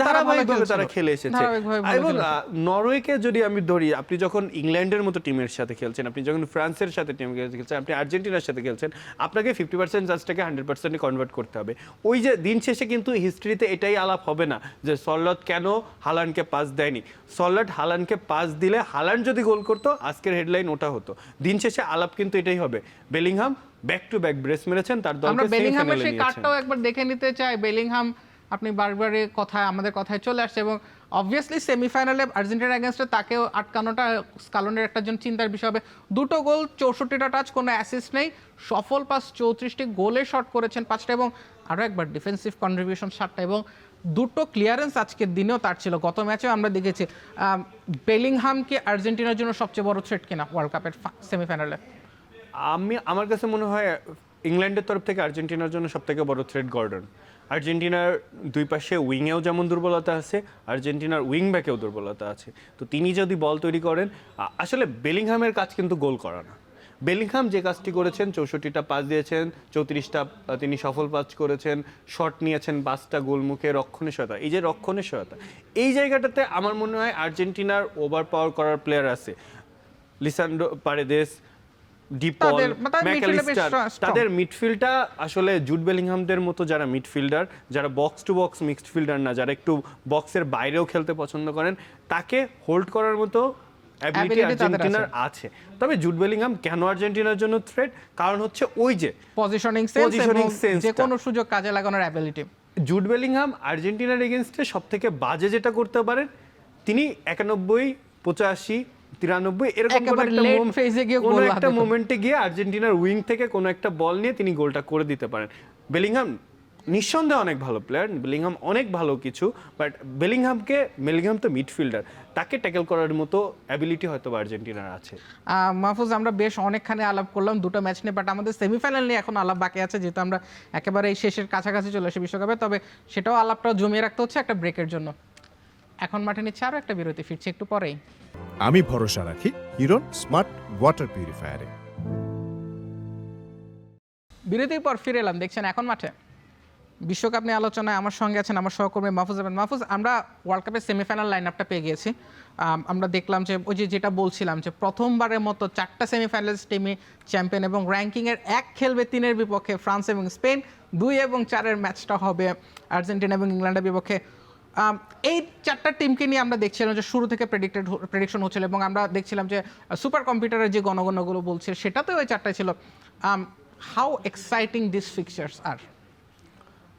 তারা খেলে এসেছে। এবং নরওয়েকে যদি আমি ধরি, আপনি যখন ইংল্যান্ডের মতো টিমের সাথে খেলছেন, আপনি যখন ফ্রান্সের সাথে টিম খেলছেন, আপনি আর্জেন্টিনার সাথে খেলছেন, আপনাকে 50% চান্সটাকে 100% কনভার্ট করতে হবে। ওই যে দিন শেষে কিন্তু হিস্ট্রিতে এটাই আলাপ হবে না যে সল্লট কেন হালান্ডকে পাস দেয়নি। সল্লট হালান্ডকে পাস দিলে হালান্ড যদি গোল করতো, আজকের হেডলাইন ওটা হতো। দিন শেষে আলাপ কিন্তু এটাই হবে। Bellingham back to back brace মেরেছেন, তার দলকে বেলিংহামের সেই কার্ডটাও একবার দেখে নিতে চাই। বেলিংহাম আপনি বারবারে আমাদের কথায় চলে আসছে, এবং অবভিয়াসলি সেমিফাইনালে আর্জেন্টিনার এগেনস্টে তাকেও আটকানোটা স্কালোনের একটা জন চিন্তার বিষয় হবে। 2টো গোল, 64টা টাচ, কোনো অ্যাসিস্ট নেই, সফল পাস 34টি, গোলে শট করেছেন 5টা, এবং আরও একবার ডিফেন্সিভ কন্ট্রিবিউশন 7টা, এবং 2টো ক্লিয়ারেন্স আজকের দিনেও তার ছিল। গত ম্যাচেও আমরা দেখেছি। বেলিংহাম কি আর্জেন্টিনার জন্য সবচেয়ে বড় থ্রেট কিনা ওয়ার্ল্ড কাপের সেমিফাইনালে? আমার কাছে মনে হয় ইংল্যান্ডের তরফ থেকে আর্জেন্টিনার জন্য সবথেকে বড় থ্রেট গর্ডন। আর্জেন্টিনার দুই পাশে উইংয়েও যেমন দুর্বলতা আছে, আর্জেন্টিনার উইং ব্যাকেও দুর্বলতা আছে। তো তিনি যদি বল তৈরি করেন, আসলে বেলিংহামের কাজ কিন্তু গোল করা না। বেলিংহাম যে কাজটি করেছেন, 64টা পাস দিয়েছেন, 34টা তিনি সফল পাস করেছেন, শট নিয়েছেন 5টা, গোলমুখে রক্ষণে সহায়তা। এই যে রক্ষণে সহায়তা, এই জায়গাটাতে আমার মনে হয় আর্জেন্টিনার ওভার পাওয়ার করার প্লেয়ার আছে। লিসান্ড্রো পারেদেস, ডিপল, ম্যাকালিস্টার, তাদের মিডফিল্ডটা আসলে জুড বেলিংহামদের মতো যারা মিডফিল্ডার, যারা বক্স টু বক্স মিডফিল্ডার না, যারা একটু বক্সের বাইরেও খেলতে পছন্দ করেন, তাকে হোল্ড করার মতো অ্যাবিলিটি আর্জেন্টিনার আছে। তবে জুড বেলিংহাম কেন আর্জেন্টিনার জন্য থ্রেট, কারণ হচ্ছে ওই যে পজিশনিং সেন্স, যে কোনো সুযোগ কাজে লাগানোর অ্যাবিলিটি। জুড বেলিংহাম আর্জেন্টিনার এগেইনস্টে সবথেকে বাজে যেটা করতে পারেন, তিনি 91, 85, 93 এরকম কোনো একটা মোমেন্টে গিয়ে আর্জেন্টিনার উইং থেকে কোনো একটা বল নিয়ে তিনি গোলটা করে দিতে পারেন। বেলিংহাম নিঃসন্দেহে অনেক ভালো প্লেয়ার, বেলিংহাম অনেক ভালো কিছু, বাট বেলিংহাম তো মিডফিল্ডার, তাকে ট্যাকেল করার মতো অ্যাবিলিটি হয়তো আর্জেন্টিনার আছে। মাহফুজ, আমরা বেশ অনেকখানি আলাপ করলাম 2টো ম্যাচ নিয়ে, বাট আমাদের সেমিফাইনাল নিয়ে এখন আলাপ বাকি আছে, যেহেতু আমরা একেবারে এই শেষের কাছাকাছি চলে আসি বিশ্বকাপে। তবে সেটাও আলাপটাও জমিয়ে রাখতে হচ্ছে একটা ব্রেকের জন্য। এখন মাঠে নিচ্ছে আরও একটা বিরতি, ফিরছে একটু পরেই। আমি ভরসা রাখি হিরন স্মার্ট ওয়াটার পিউরিফায়ারে। বিরতির পর ফিরে এলাম, দেখছেন এখন মাঠে। বিশ্বকাপ নিয়ে আলোচনায় আমার সঙ্গে আছেন আমার সহকর্মী মাহফুজ আহমেদ। মাহফুজ, আমরা ওয়ার্ল্ড কাপের সেমিফাইনাল লাইন আপটা পেয়ে গিয়েছি। আমরা দেখলাম যে ওই যেটা বলছিলাম যে প্রথমবারের মতো 4টা সেমিফাইনালিস্ট টিমই চ্যাম্পিয়ন, এবং র্যাঙ্কিংয়ের 1 খেলবে 3-এর বিপক্ষে ফ্রান্স এবং স্পেন, 2 এবং 4-এর ম্যাচটা হবে আর্জেন্টিনা এবং ইংল্যান্ডের বিপক্ষে। এই 4টা টিমকে নিয়ে আমরা দেখছিলাম যে শুরু থেকে প্রেডিকশন হচ্ছিল, এবং আমরা দেখছিলাম যে সুপার কম্পিউটারের যে গণগণগুলো বলছে সেটাতেও ওই 4টাই ছিল। হাউ এক্সাইটিং দিস ফিক্সার্স আর?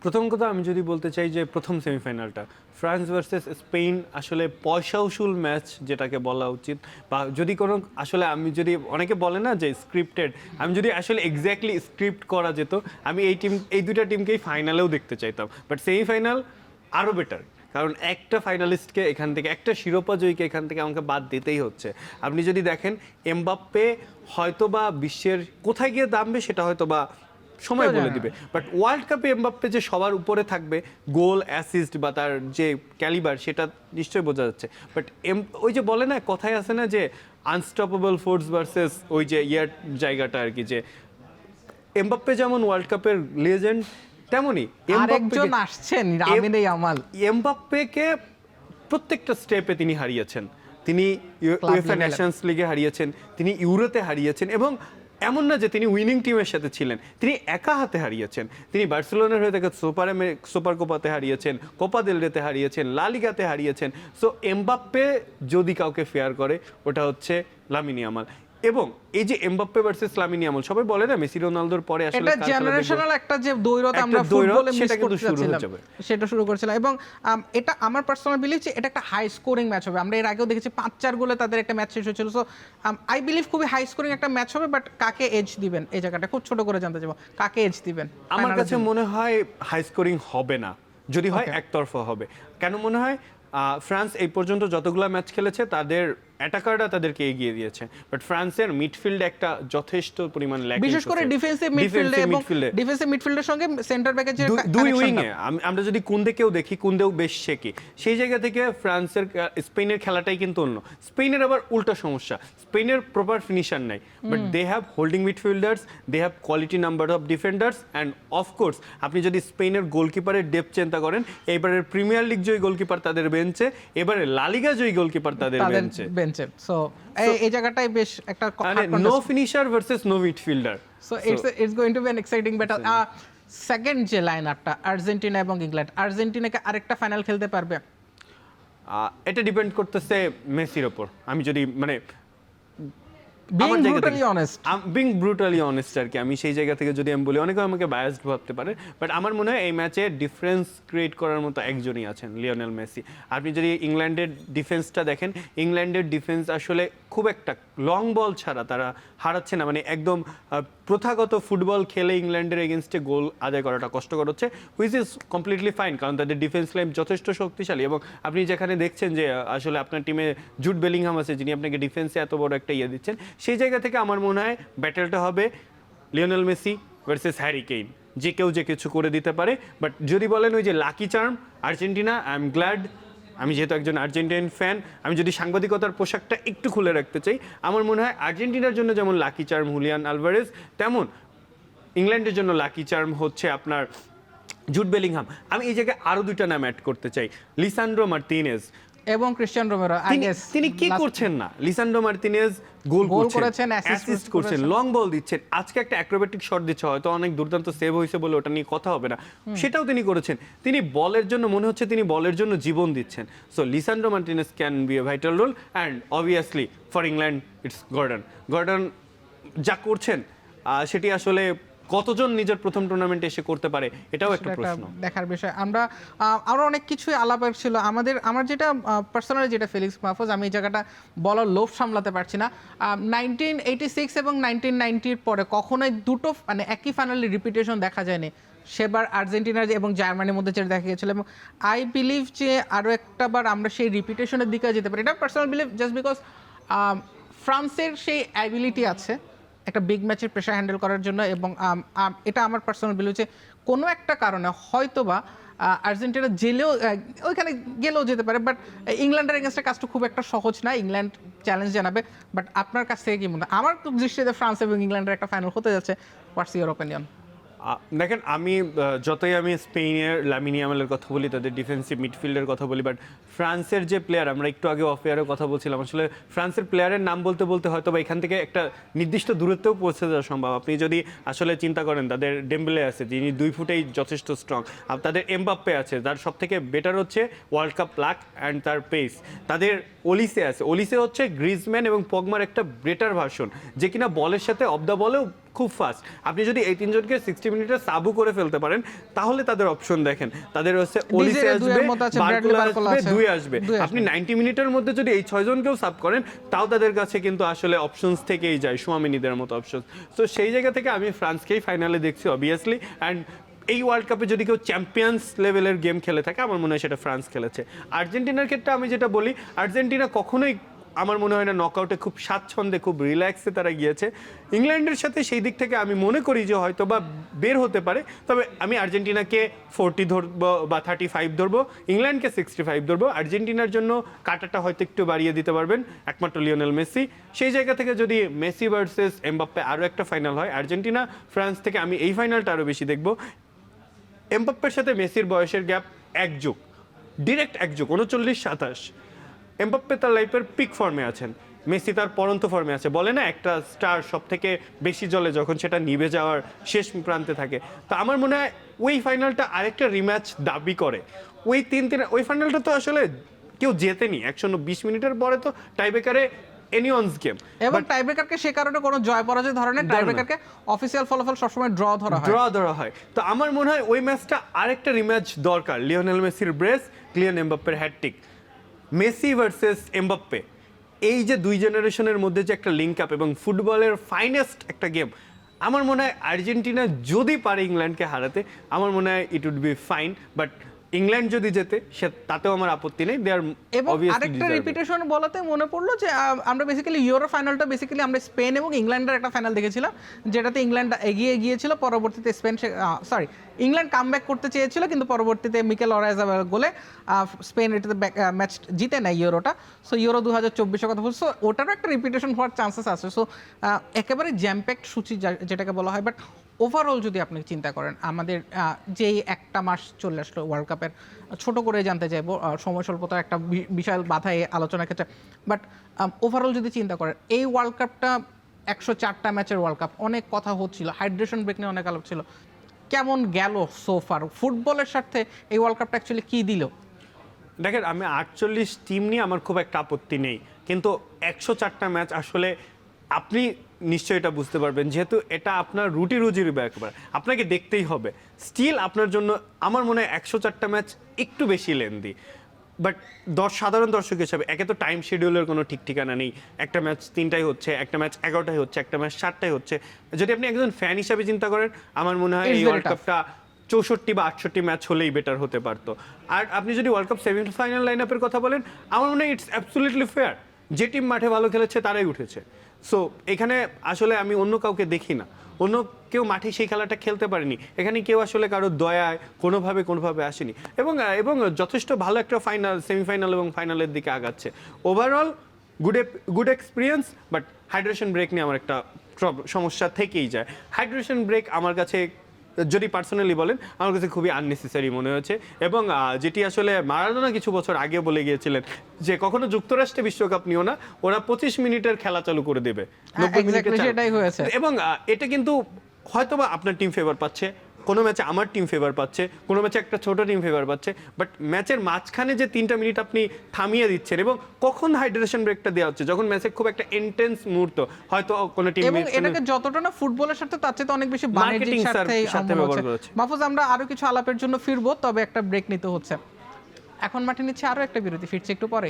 প্রথম কথা আমি যদি বলতে চাই যে প্রথম সেমিফাইনালটা ফ্রান্স ভার্সেস স্পেন আসলে পয়সা উসুল ম্যাচ যেটাকে বলা উচিত, বা যদি কোনো আসলে আমি যদি অনেকে বলে না যে স্ক্রিপ্টেড, আমি যদি আসলে এক্স্যাক্টলি স্ক্রিপ্ট করা যেত, আমি এই দুইটা টিমকেই ফাইনালেও দেখতে চাইতাম। বাট সেমিফাইনাল আরও বেটার, কারণ একটা ফাইনালিস্টকে এখান থেকে, একটা শিরোপা জয়ীকে এখান থেকে আমাকে বাদ দিতেই হচ্ছে। আপনি যদি দেখেন এমবাপ্পে হয়তো বা বিশ্বের কোথায় গিয়ে দামবে সেটা হয়তো বা সময় বলে দিবে, বাট ওয়ার্ল্ড কাপে এমবাপ্পে যে সবার উপরে থাকবে গোল, অ্যাসিস্ট বা তার যে ক্যালিবার, সেটা নিশ্চয়ই বোঝা যাচ্ছে। বাট ওই যে বলে না, কথায় আছে না যে আনস্টপেবল ফোর্স ভার্সেস ওই যে জায়গাটা আর কি, যে এমবাপ্পে যেমন ওয়ার্ল্ড কাপের লেজেন্ড, তেমনি আরেকজন আসছেন লামিনে ইয়ামাল। এমবাপ্পেকে প্রত্যেকটা স্টেপে তিনি হারিয়েছেন, তিনি উয়েফা নেশনস লিগে হারিয়েছেন, তিনি ইউরোতে হারিয়েছেন, এবং এমন না যে তিনি উইনিং টিমের সাথে ছিলেন, তিনি একা হাতে হারিয়েছেন। তিনি বার্সেলোনার হয়ে তাকে সুপার কোপাতে হারিয়েছেন, কোপা দেল রেতে হারিয়েছেন, লা লিগাতে হারিয়েছেন। সো এমবাপ্পে যদি কাউকে ফেয়ার করে, ওটা হচ্ছে লামিন ইয়ামাল। এবং এই যে এমবাপ্পে ভার্সেস লামিন ইয়ামাল, সবাই বলে না মেসি রোনালদোর পরে আসলে এটা জেনারেশনাল একটা যে দ্বৈরথ আমরা ফুটবলে মিস করতেছিলাম, সেটা শুরু করেছিলাম। এবং এটা আমার পার্সোনাল বিলিভ যে এটা একটা হাই স্কোরিং ম্যাচ হবে। আমরা এর আগেও দেখেছি 5-4 গোলে তাদের একটা ম্যাচ শেষ হয়েছিল। সো আই বিলিভ খুবই হাই স্কোরিং একটা ম্যাচ হবে, বাট কাকে এজ দিবেন এই জায়গাটা খুব ছোট করে জানতে চাইবো, কাকে এজ দিবেন? আমার কাছে মনে হয় হাই স্কোরিং হবে না, যদি হয় একতরফা হবে। কেন মনে হয়? ফ্রান্স এই পর্যন্ত যতগুলো ম্যাচ খেলেছে তাদের অ্যাটাকাররা তাদেরকে এগিয়ে দিয়েছে, বাট ফ্রান্সের মিডফিল্ডে একটা যথেষ্ট পরিমাণ ল্যাকিং, বিশেষ করে ডিফেন্সিভ মিডফিল্ডে এবং ডিফেন্সিভ মিডফিল্ডের সঙ্গে সেন্টার ব্যাকের যে দুই উইংয়ে আমরা যদি কুন্দেকেও দেখি, কুন্দেও বেশ শেকি। সেই জায়গা থেকে ফ্রান্সের স্পেনের খেলাটাই কিন্তু অন্য। স্পেনের আবার উল্টা সমস্যা, স্পেনের প্রপার ফিনিশার নাই, but they have holding midfielders, they have quality number of defenders, and of course আপনি যদি স্পেনের গোলকিপারের ডেপথ চিন্তা করেন, এবারের প্রিমিয়ার লিগ জয়ী গোলকিপার তাদের বেঞ্চে, এবারে লালিগা জয়ী গোলকিপার তাদের বেঞ্চে। সো এই জায়গাটাই বেশ একটা no finisher versus no midfielder, so it's going to be an exciting battle. Second যে লাইন আপটা আর্জেন্টিনা এবং ইংল্যান্ড, আর্জেন্টিনাকে আরেকটা ফাইনাল খেলতে পারবে? এটা ডিপেন্ড করতেছে মেসির ওপর। আমি যদি মানে বিং ব্রুটালি অনেস্ট আর কি, আমি সেই জায়গা থেকে যদি আমি বলি, অনেকে আমাকে বায়াসড ভাবতে পারে, বাট আমার মনে হয় এই ম্যাচে ডিফারেন্স ক্রিয়েট করার মতো একজনই আছেন, লিওনেল মেসি। আপনি যদি ইংল্যান্ডের ডিফেন্সটা দেখেন, ইংল্যান্ডের ডিফেন্স আসলে খুব একটা লং বল ছাড়া তারা হারাচ্ছে না, মানে একদম প্রথাগত ফুটবল খেলে ইংল্যান্ডের এগেনস্টে গোল আদায় করাটা কষ্টকর হচ্ছে, হুইচ ইজ কমপ্লিটলি ফাইন, কারণ তাদের ডিফেন্স লাইন যথেষ্ট শক্তিশালী। এবং আপনি যেখানে দেখছেন যে আসলে আপনার টিমে জুড বেলিংহাম আছে, যিনি আপনাকে ডিফেন্সে এত বড় একটা ইয়ে দিচ্ছেন, সেই জায়গা থেকে আমার মনে হয় ব্যাটেলটা হবে Lionel Messi versus Harry Kane, যে কেউ যে কিছু করে দিতে পারে। বাট যদি বলেন ওই যে lucky charm Argentina, I am glad, আমি যেহেতু একজন আর্জেন্টিনান ফ্যান, আমি যদি সাংবাদিকতার পোশাকটা একটু খুলে রাখতে চাই, আমার মনে হয় আর্জেন্টিনার জন্য যেমন লাকি চার্ম হুলিয়ান আলভারেজ, তেমন ইংল্যান্ডের জন্য লাকি চার্ম হচ্ছে আপনার জুড বেলিংহাম। আমি এই জায়গায় আরো দুইটা নাম অ্যাড করতে চাই, লিসান্ড্রো মার্তিনেজ এবং ক্রিশ্চিয়ান রোমেরো। তিনি কি করছেন না, লিসান্ড্রো মার্তিনেজ গোল করেছেন, অ্যাসিস্ট করছেন, লং বল দিচ্ছেন, আজকে একটা অ্যাক্রোব্যাটিক শট দিচ্ছে, হয়তো অনেক দুর্দান্ত সেভ হয়েছে বলে ওটা নিয়ে কথা হবে না, সেটাও তিনি করেছেন। তিনি বলের জন্য, মনে হচ্ছে তিনি বলের জন্য জীবন দিচ্ছেন। So Lisandro Martinez can be a vital role, and obviously for England it's Gordon যা করছেন সেটি আসলে কতজন নিজের প্রথম টুর্নামেন্টে এসে করতে পারে, এটাও একটা প্রশ্ন, দেখার বিষয়। আমরা আরো অনেক কিছুই আলাপের ছিল আমার যেটা পার্সোনালি যেটা ফেলিক্স মাহফুজ, আমি এই জায়গাটা বলার লোভ সামলাতে পারছি না। 1986 এবং 1990 পরে কখনোই দুটো মানে একই ফাইনালি রিপিটেশন দেখা যায়নি, সেবার আর্জেন্টিনার এবং জার্মানির মধ্যে যেটা দেখা গেছিল। এবং আই বিলিভ যে আরও একটা বার আমরা সেই রিপিটেশনের দিকে যেতে পারি, এটা পার্সোনাল বিলিভ, জাস্ট বিকজ ফ্রান্সের সেই অ্যাবিলিটি আছে একটা বিগ ম্যাচের প্রেশার হ্যান্ডেল করার জন্য। এবং এটা আমার পার্সোনাল বিলিভ যে কোনো একটা কারণে হয়তোবা আর্জেন্টিনা ওইখানে গেলেও যেতে পারে, বাট ইংল্যান্ডের এগেনস্টে কাজটা খুব একটা সহজ না, ইংল্যান্ড চ্যালেঞ্জ জানাবে। বাট আপনার কাছ থেকে কি মনে হয়? আমার দৃষ্টিতে ফ্রান্স এবং ইংল্যান্ডের একটা ফাইনাল হতে যাচ্ছে। What's your opinion? দেখেন, আমি যতই আমি স্পেনের লামিন ইয়ামালের কথা বলি, তাদের ডিফেন্সিভ মিডফিল্ডের কথা বলি, বাট ফ্রান্সের যে প্লেয়ার, আমরা একটু আগে অফ এয়ারের কথা বলছিলাম, আসলে ফ্রান্সের প্লেয়ারের নাম বলতে বলতে হয়তো বা এখান থেকে একটা নির্দিষ্ট দূরত্বেও পৌঁছে যাওয়া সম্ভব। আপনি যদি আসলে চিন্তা করেন, তাদের ডেম্বেলে আছে, যিনি 2 ফুটেই যথেষ্ট স্ট্রং, আর তাদের এমবাপ্পে আছে, তার সব থেকে বেটার হচ্ছে ওয়ার্ল্ড কাপ লাক অ্যান্ড তার পেস, তাদের ওলিসে আছে, ওলিসে হচ্ছে গ্রিজম্যান এবং পগমার একটা বেটার ভার্সন, যে কিনা বলের সাথে অফ দ্য বলেও খুব ফাস্ট। আপনি যদি এই তিনজনকে 60 মিনিটে সাবু করে ফেলতে পারেন, তাহলে তাদের অপশন দেখেন, তাদের হচ্ছে ওলিসে আসবে, বারকুলা আসবে, দুই আসবে। আপনি 90 মিনিটের মধ্যে যদি এই 6 জনকেও সাব করেন, তাও তাদের কাছে কিন্তু আসলে অপশনস থেকেই যায়, সুয়ামিনিদের মতো অপশন। তো সেই জায়গা থেকে আমি ফ্রান্সকেই ফাইনালে দেখছি অবভিয়াসলি। অ্যান্ড এই ওয়ার্ল্ড কাপে যদি কেউ চ্যাম্পিয়ন্স লেভেলের গেম খেলে থাকে, আমার মনে হয় সেটা ফ্রান্স খেলেছে। আর্জেন্টিনার ক্ষেত্রে আমি যেটা বলি, আর্জেন্টিনা কখনোই আমার মনে হয় না নকআউটে খুব স্বাচ্ছন্দ্যে, খুব রিল্যাক্সে তারা গিয়েছে। ইংল্যান্ডের সাথে সেই দিক থেকে আমি মনে করি যে হয়তো বা বের হতে পারে, তবে আমি আর্জেন্টিনাকে 40 ধরবো বা 35 ধরবো, ইংল্যান্ডকে 65 ধরবো। আর্জেন্টিনার জন্য কাটাটা হয়তো একটু বাড়িয়ে দিতে পারবেন একমাত্র লিওনেল মেসি। সেই জায়গা থেকে যদি মেসি ভার্সেস এমবাপ্পে আরও একটা ফাইনাল হয়, আর্জেন্টিনা ফ্রান্স থেকে আমি এই ফাইনালটা আরও বেশি দেখবো। এমবাপ্পের সাথে মেসির বয়সের গ্যাপ 1 যুগ, ডিরেক্ট 1 যুগ, 39-27। এমবাপ্পে তার লাইফের পিক ফর্মে আছেন, মেসি তার পরন্ত ফর্মে আছে। বলে না, একটা স্টার সব থেকে বেশি জ্বলে যখন সেটা নিভে যাওয়ার শেষ প্রান্তে থাকে। তো আমার মনে হয় ওই ফাইনালটা আরেকটা রিম্যাচ দাবি করে। ওই ফাইনালটা তো আসলে কেউ জেতেনি, 120 মিনিটের পরে তো টাইব্রেকারে এনিওয়ানস গেম, এবং টাইব্রেকারকে সে কারণে কোনো জয় পরাজয় ধরনের, টাইব্রেকারকে অফিসিয়াল ফলাফল সবসময় ড্র ধরা হয়। তো আমার মনে হয় ওই ম্যাচটা আরেকটা রিম্যাচ দরকার, লিওনেল মেসির ব্রেস, ক্লিয়ান এমবাপ্পের হ্যাটট্রিক, মেসি ভার্সেস এমবাপ্পে। এই যে দুই জেনারেশনের মধ্যে যে একটা লিঙ্ক আপ এবং ফুটবলের ফাইনেস্ট একটা গেম, আমার মনে হয় আর্জেন্টিনা যদি পারে ইংল্যান্ডকে হারাতে, আমার মনে হয় it would be fine. But England যদি জেতে তাতেও আমার আপত্তি নেই, দে আর এবং আরেকটা রিপিটেশন বলাতে মনে পড়লো যে আমরা বেসিক্যালি ইউরো ফাইনালটা বেসিক্যালি আমরা স্পেন এবং ইংল্যান্ডের একটা ফাইনাল দেখেছিলাম, যেটাতে ইংল্যান্ড এগিয়ে গিয়েছিল, পরবর্তীতে স্পেন ইংল্যান্ড কামব্যাক করতে চেয়েছিল, কিন্তু পরবর্তীতে মিকেল অরাইজাবেল গোলে স্পেন এটাতে ম্যাচ জিতে নেয় ইউরোটা। সো ইউরো 2024 কথা বলছো, ওটারও একটা রিপিটেশন হওয়ার চান্সেস আছে। সো একেবারে জ্যামপ্যাক্ট সূচি যেটাকে বলা হয়। বাট ওভারঅল যদি আপনি চিন্তা করেন, আমাদের যেই একটা মাস চলে আসলো ওয়ার্ল্ড কাপের, ছোট করে জানতে চাইবো, সময় স্বল্পতার একটা বিশাল বাধা এই আলোচনার ক্ষেত্রে, বাট ওভারঅল যদি চিন্তা করেন, এই ওয়ার্ল্ড কাপটা 104টা ম্যাচের ওয়ার্ল্ড কাপ, অনেক কথা হচ্ছিল, হাইড্রেশন ব্রেক নিয়ে অনেক আলোচ ছিল, কেমন গেল সোফার? ফুটবলের সাথে এই ওয়ার্ল্ড কাপটা অ্যাকচুয়ালি কী দিল? দেখেন, আমি 48 টিম নিয়ে আমার খুব একটা আপত্তি নেই, কিন্তু 104টা ম্যাচ আসলে আপনি নিশ্চয়ই এটা বুঝতে পারবেন, যেহেতু এটা আপনার রুজির ব্যাপার, আপনাকে দেখতেই হবে। স্টিল আপনার জন্য আমার মনে হয় 104টা ম্যাচ একটু বেশি লেন্দি। বাট সাধারণ দর্শক হিসাবে একে তো টাইম শিডিউলের কোনো ঠিক ঠিকানা নেই, একটা ম্যাচ 3টায় হচ্ছে, একটা ম্যাচ 11টায় হচ্ছে, একটা ম্যাচ 7টায় হচ্ছে। যদি আপনি একজন ফ্যান হিসাবে চিন্তা করেন, আমার মনে হয় এই ওয়ার্ল্ড কাপটা 64 বা 68 ম্যাচ হলেই বেটার হতে পারতো। আর আপনি যদি ওয়ার্ল্ড কাপ সেমিফাইনাল লাইন আপের কথা বলেন, আমার মনে হয় ইটস অ্যাবসলিউটলি ফেয়ার, যে টিম মাঠে ভালো খেলেছে তারাই উঠেছে। সো এখানে আসলে আমি অন্য কাউকে দেখি না, অন্য কেউ মাঠে সেই খেলাটা খেলতে পারেনি, এখানে কেউ আসলে কারো দয়ায় কোনোভাবে আসেনি, এবং যথেষ্ট ভালো একটা সেমিফাইনাল এবং ফাইনালের দিকে আগাচ্ছে। Overall good experience, but hydration break নিয়ে আমার একটা সমস্যা থেকেই যায়। হাইড্রেশন ব্রেক আমার কাছে, যদি পার্সোনালি বলেন, আমার কাছে খুবই আননেসেসারি মনে হয়েছে। এবং যেটি আসলে মারাডোনা কিছু বছর আগে বলে গিয়েছিলেন যে কখনো যুক্তরাষ্ট্রে বিশ্বকাপ নিও না, ওরা 25 মিনিটের খেলা চালু করে দেবে, 90 মিনিটে। সেটাই হয়েছে। এবং এটা কিন্তু হয়তোবা আপনার টিম ফেভার পাচ্ছে, কোনো ম্যাচে আমার টিম ফেভার পাচ্ছে, কোনো ম্যাচে একটা ছোট টিম ফেভার পাচ্ছে, বাট ম্যাচের মাঝখানে যে 3টা মিনিট আপনি থামিয়ে দিচ্ছেন, এবং কখন হাইড্রেশন ব্রেকটা দেওয়া হচ্ছে, যখন ম্যাচে খুব একটা ইন্টেন্স মুহূর্ত, হয়তো কোনো টিম, এবং এটাকে যতটা না ফুটবলের সাথে তার চেয়ে অনেক বেশি বাণিজ্যিক স্বার্থে ব্যবহার করেছে। মাহফুজ, আমরা আরো কিছু আলাপের জন্য ফিরবো, তবে একটা ব্রেক নিতে হচ্ছে। এখন মাঠে নিচ্ছে আরো একটা বিরতি, ফিরছে একটু পরে।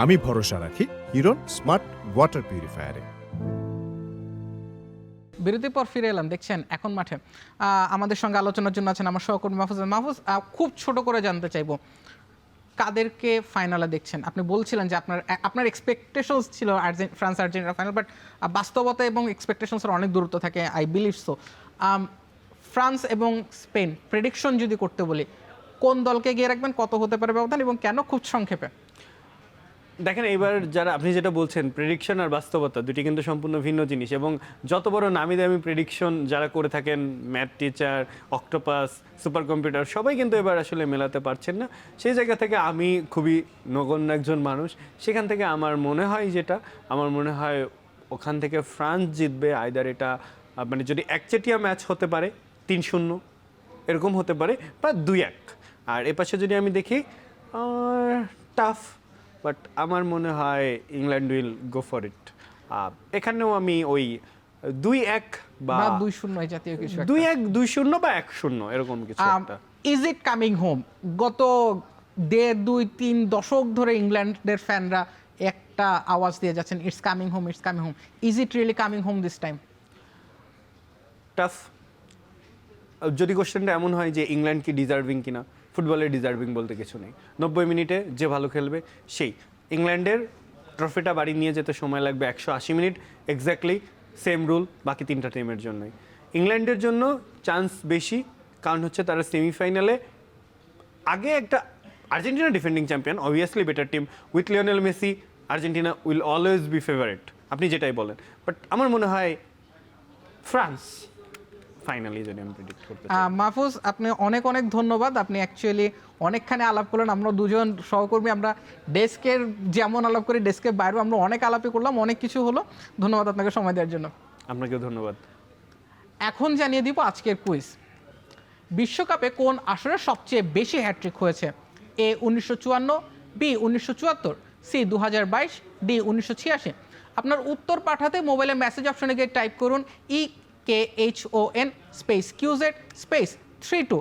আমি ভরসা রাখি হিরন স্মার্ট ওয়াটার পিউরিফায়ারে। বিরতির পর ফিরে এলাম, দেখছেন এখন মাঠে। আমাদের সঙ্গে আলোচনার জন্য আছেন আমার সহকর্মী মাহফুজ। মাহফুজ, খুব ছোট করে জানতে চাইবো, কাদেরকে ফাইনালে দেখছেন? আপনি বলছিলেন যে আপনার এক্সপেকটেশনস ছিল ফ্রান্স আর্জেন্টিনা ফাইনাল, বাট বাস্তবতা এবং এক্সপেকটেশনসের অনেক দূরত্ব থাকে, আই বিলিভ সো। ফ্রান্স এবং স্পেন প্রেডিকশন যদি করতে বলি, কোন দলকে গিয়ে রাখবেন, কত হতে পারে ব্যবধান, এবং কেন? খুব সংক্ষেপে। দেখেন, এবার যারা আপনি যেটা বলছেন, প্রেডিকশন আর বাস্তবতা দুটি কিন্তু সম্পূর্ণ ভিন্ন জিনিস। এবং যত বড় নামি দামি প্রেডিকশন যারা করে থাকেন, math teacher, octopus, super computer, সবাই কিন্তু এবার আসলে মেলাতে পারছেন না। সেই জায়গা থেকে আমি খুবই নগণ্য একজন মানুষ, সেখান থেকে আমার মনে হয় ওখান থেকে ফ্রান্স জিতবে। আইদার এটা মানে যদি একচেটিয়া ম্যাচ হতে পারে 3-0 এরকম হতে পারে, বা 2-1। আর এপাশে যদি আমি দেখি, টাফ, বাট আমার মনে হয় England will go for it. এখানেও আমি ওই 2-1 বা 2-0 জাতীয় কিছু, 2-1, 2-0 বা 1-0 এরকম কিছু একটা। Is it coming home? গত 1.5-2-3 দশক ধরে ইংল্যান্ডের ফ্যানরা একটা আওয়াজ দিয়ে যাচ্ছেন, it's coming home, it's coming home. Is it really coming home this time? Tough. যদি কোশ্চেনটা এমন হয় যে ইংল্যান্ড কি ডিজার্ভিং কিনা, ফুটবলের ডিজার্ভিং বলতে কিছু নেই। 90 মিনিটে যে ভালো খেলবে সেই। ইংল্যান্ডের ট্রফিটা বাড়ি নিয়ে যেতে সময় লাগবে 180 মিনিট, এক্স্যাক্টলি সেম রুল বাকি 3টা টিমের জন্যই। ইংল্যান্ডের জন্য চান্স বেশি, কারণ হচ্ছে তারা সেমিফাইনালে আগে একটা, Argentina defending champion, obviously better team, with Lionel Messi Argentina will always be favourite, আপনি যেটাই বলেন। বাট আমার মনে হয় ফ্রান্স ফাইনালি, যদি আমি প্রেডিক্ট করতে চাই। মাহফুজ, আপনি অনেক ধন্যবাদ। আপনি অ্যাকচুয়ালি অনেকখানি আলাপ করলেন। আমরা দুজন সহকর্মী, আমরা ডেস্কের যেমন আলাপ করি, ডেস্কের বাইরেও আমরা অনেক আলাপই করলাম, অনেক কিছু হলো। ধন্যবাদ আপনাকে সময় দেওয়ার জন্য। আপনাকেও ধন্যবাদ। এখন জানিয়ে দিব আজকের কুইজ। বিশ্বকাপে কোন আসরে সবচেয়ে বেশি হ্যাট্রিক হয়েছে? এ 1954, বি 1974, সি 2022, ডি 1986। আপনার উত্তর পাঠাতে মোবাইলে মেসেজ অপশনে গিয়ে টাইপ করুন EKHON স্পেস QZ স্পেস 32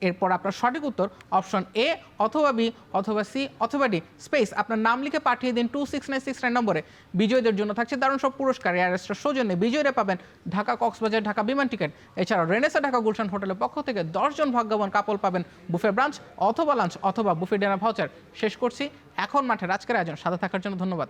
এরপর আপনার সঠিক উত্তর অপশন এ অথবা বি অথবা সি অথবা ডি স্পেস আপনার নাম লিখে পাঠিয়ে দিন 26969 নম্বরে। বিজয়ীদের জন্য থাকছে দারুণ সব পুরস্কার, এয়ারস্টার সৌজন্যে বিজয়ীরা পাবেন ঢাকা কক্সবাজার ঢাকা বিমান টিকিট, এছাড়াও রেনেসা ঢাকা গুলশান হোটেলের পক্ষ থেকে 10 জন ভাগ্যবান কাপল পাবেন বুফে ব্রাঞ্চ অথবা লাঞ্চ অথবা বুফে ডিনার ভাউচার। শেষ করছি এখন মাঠের আজকের আয়োজন সাথে থাকার জন্য ধন্যবাদ।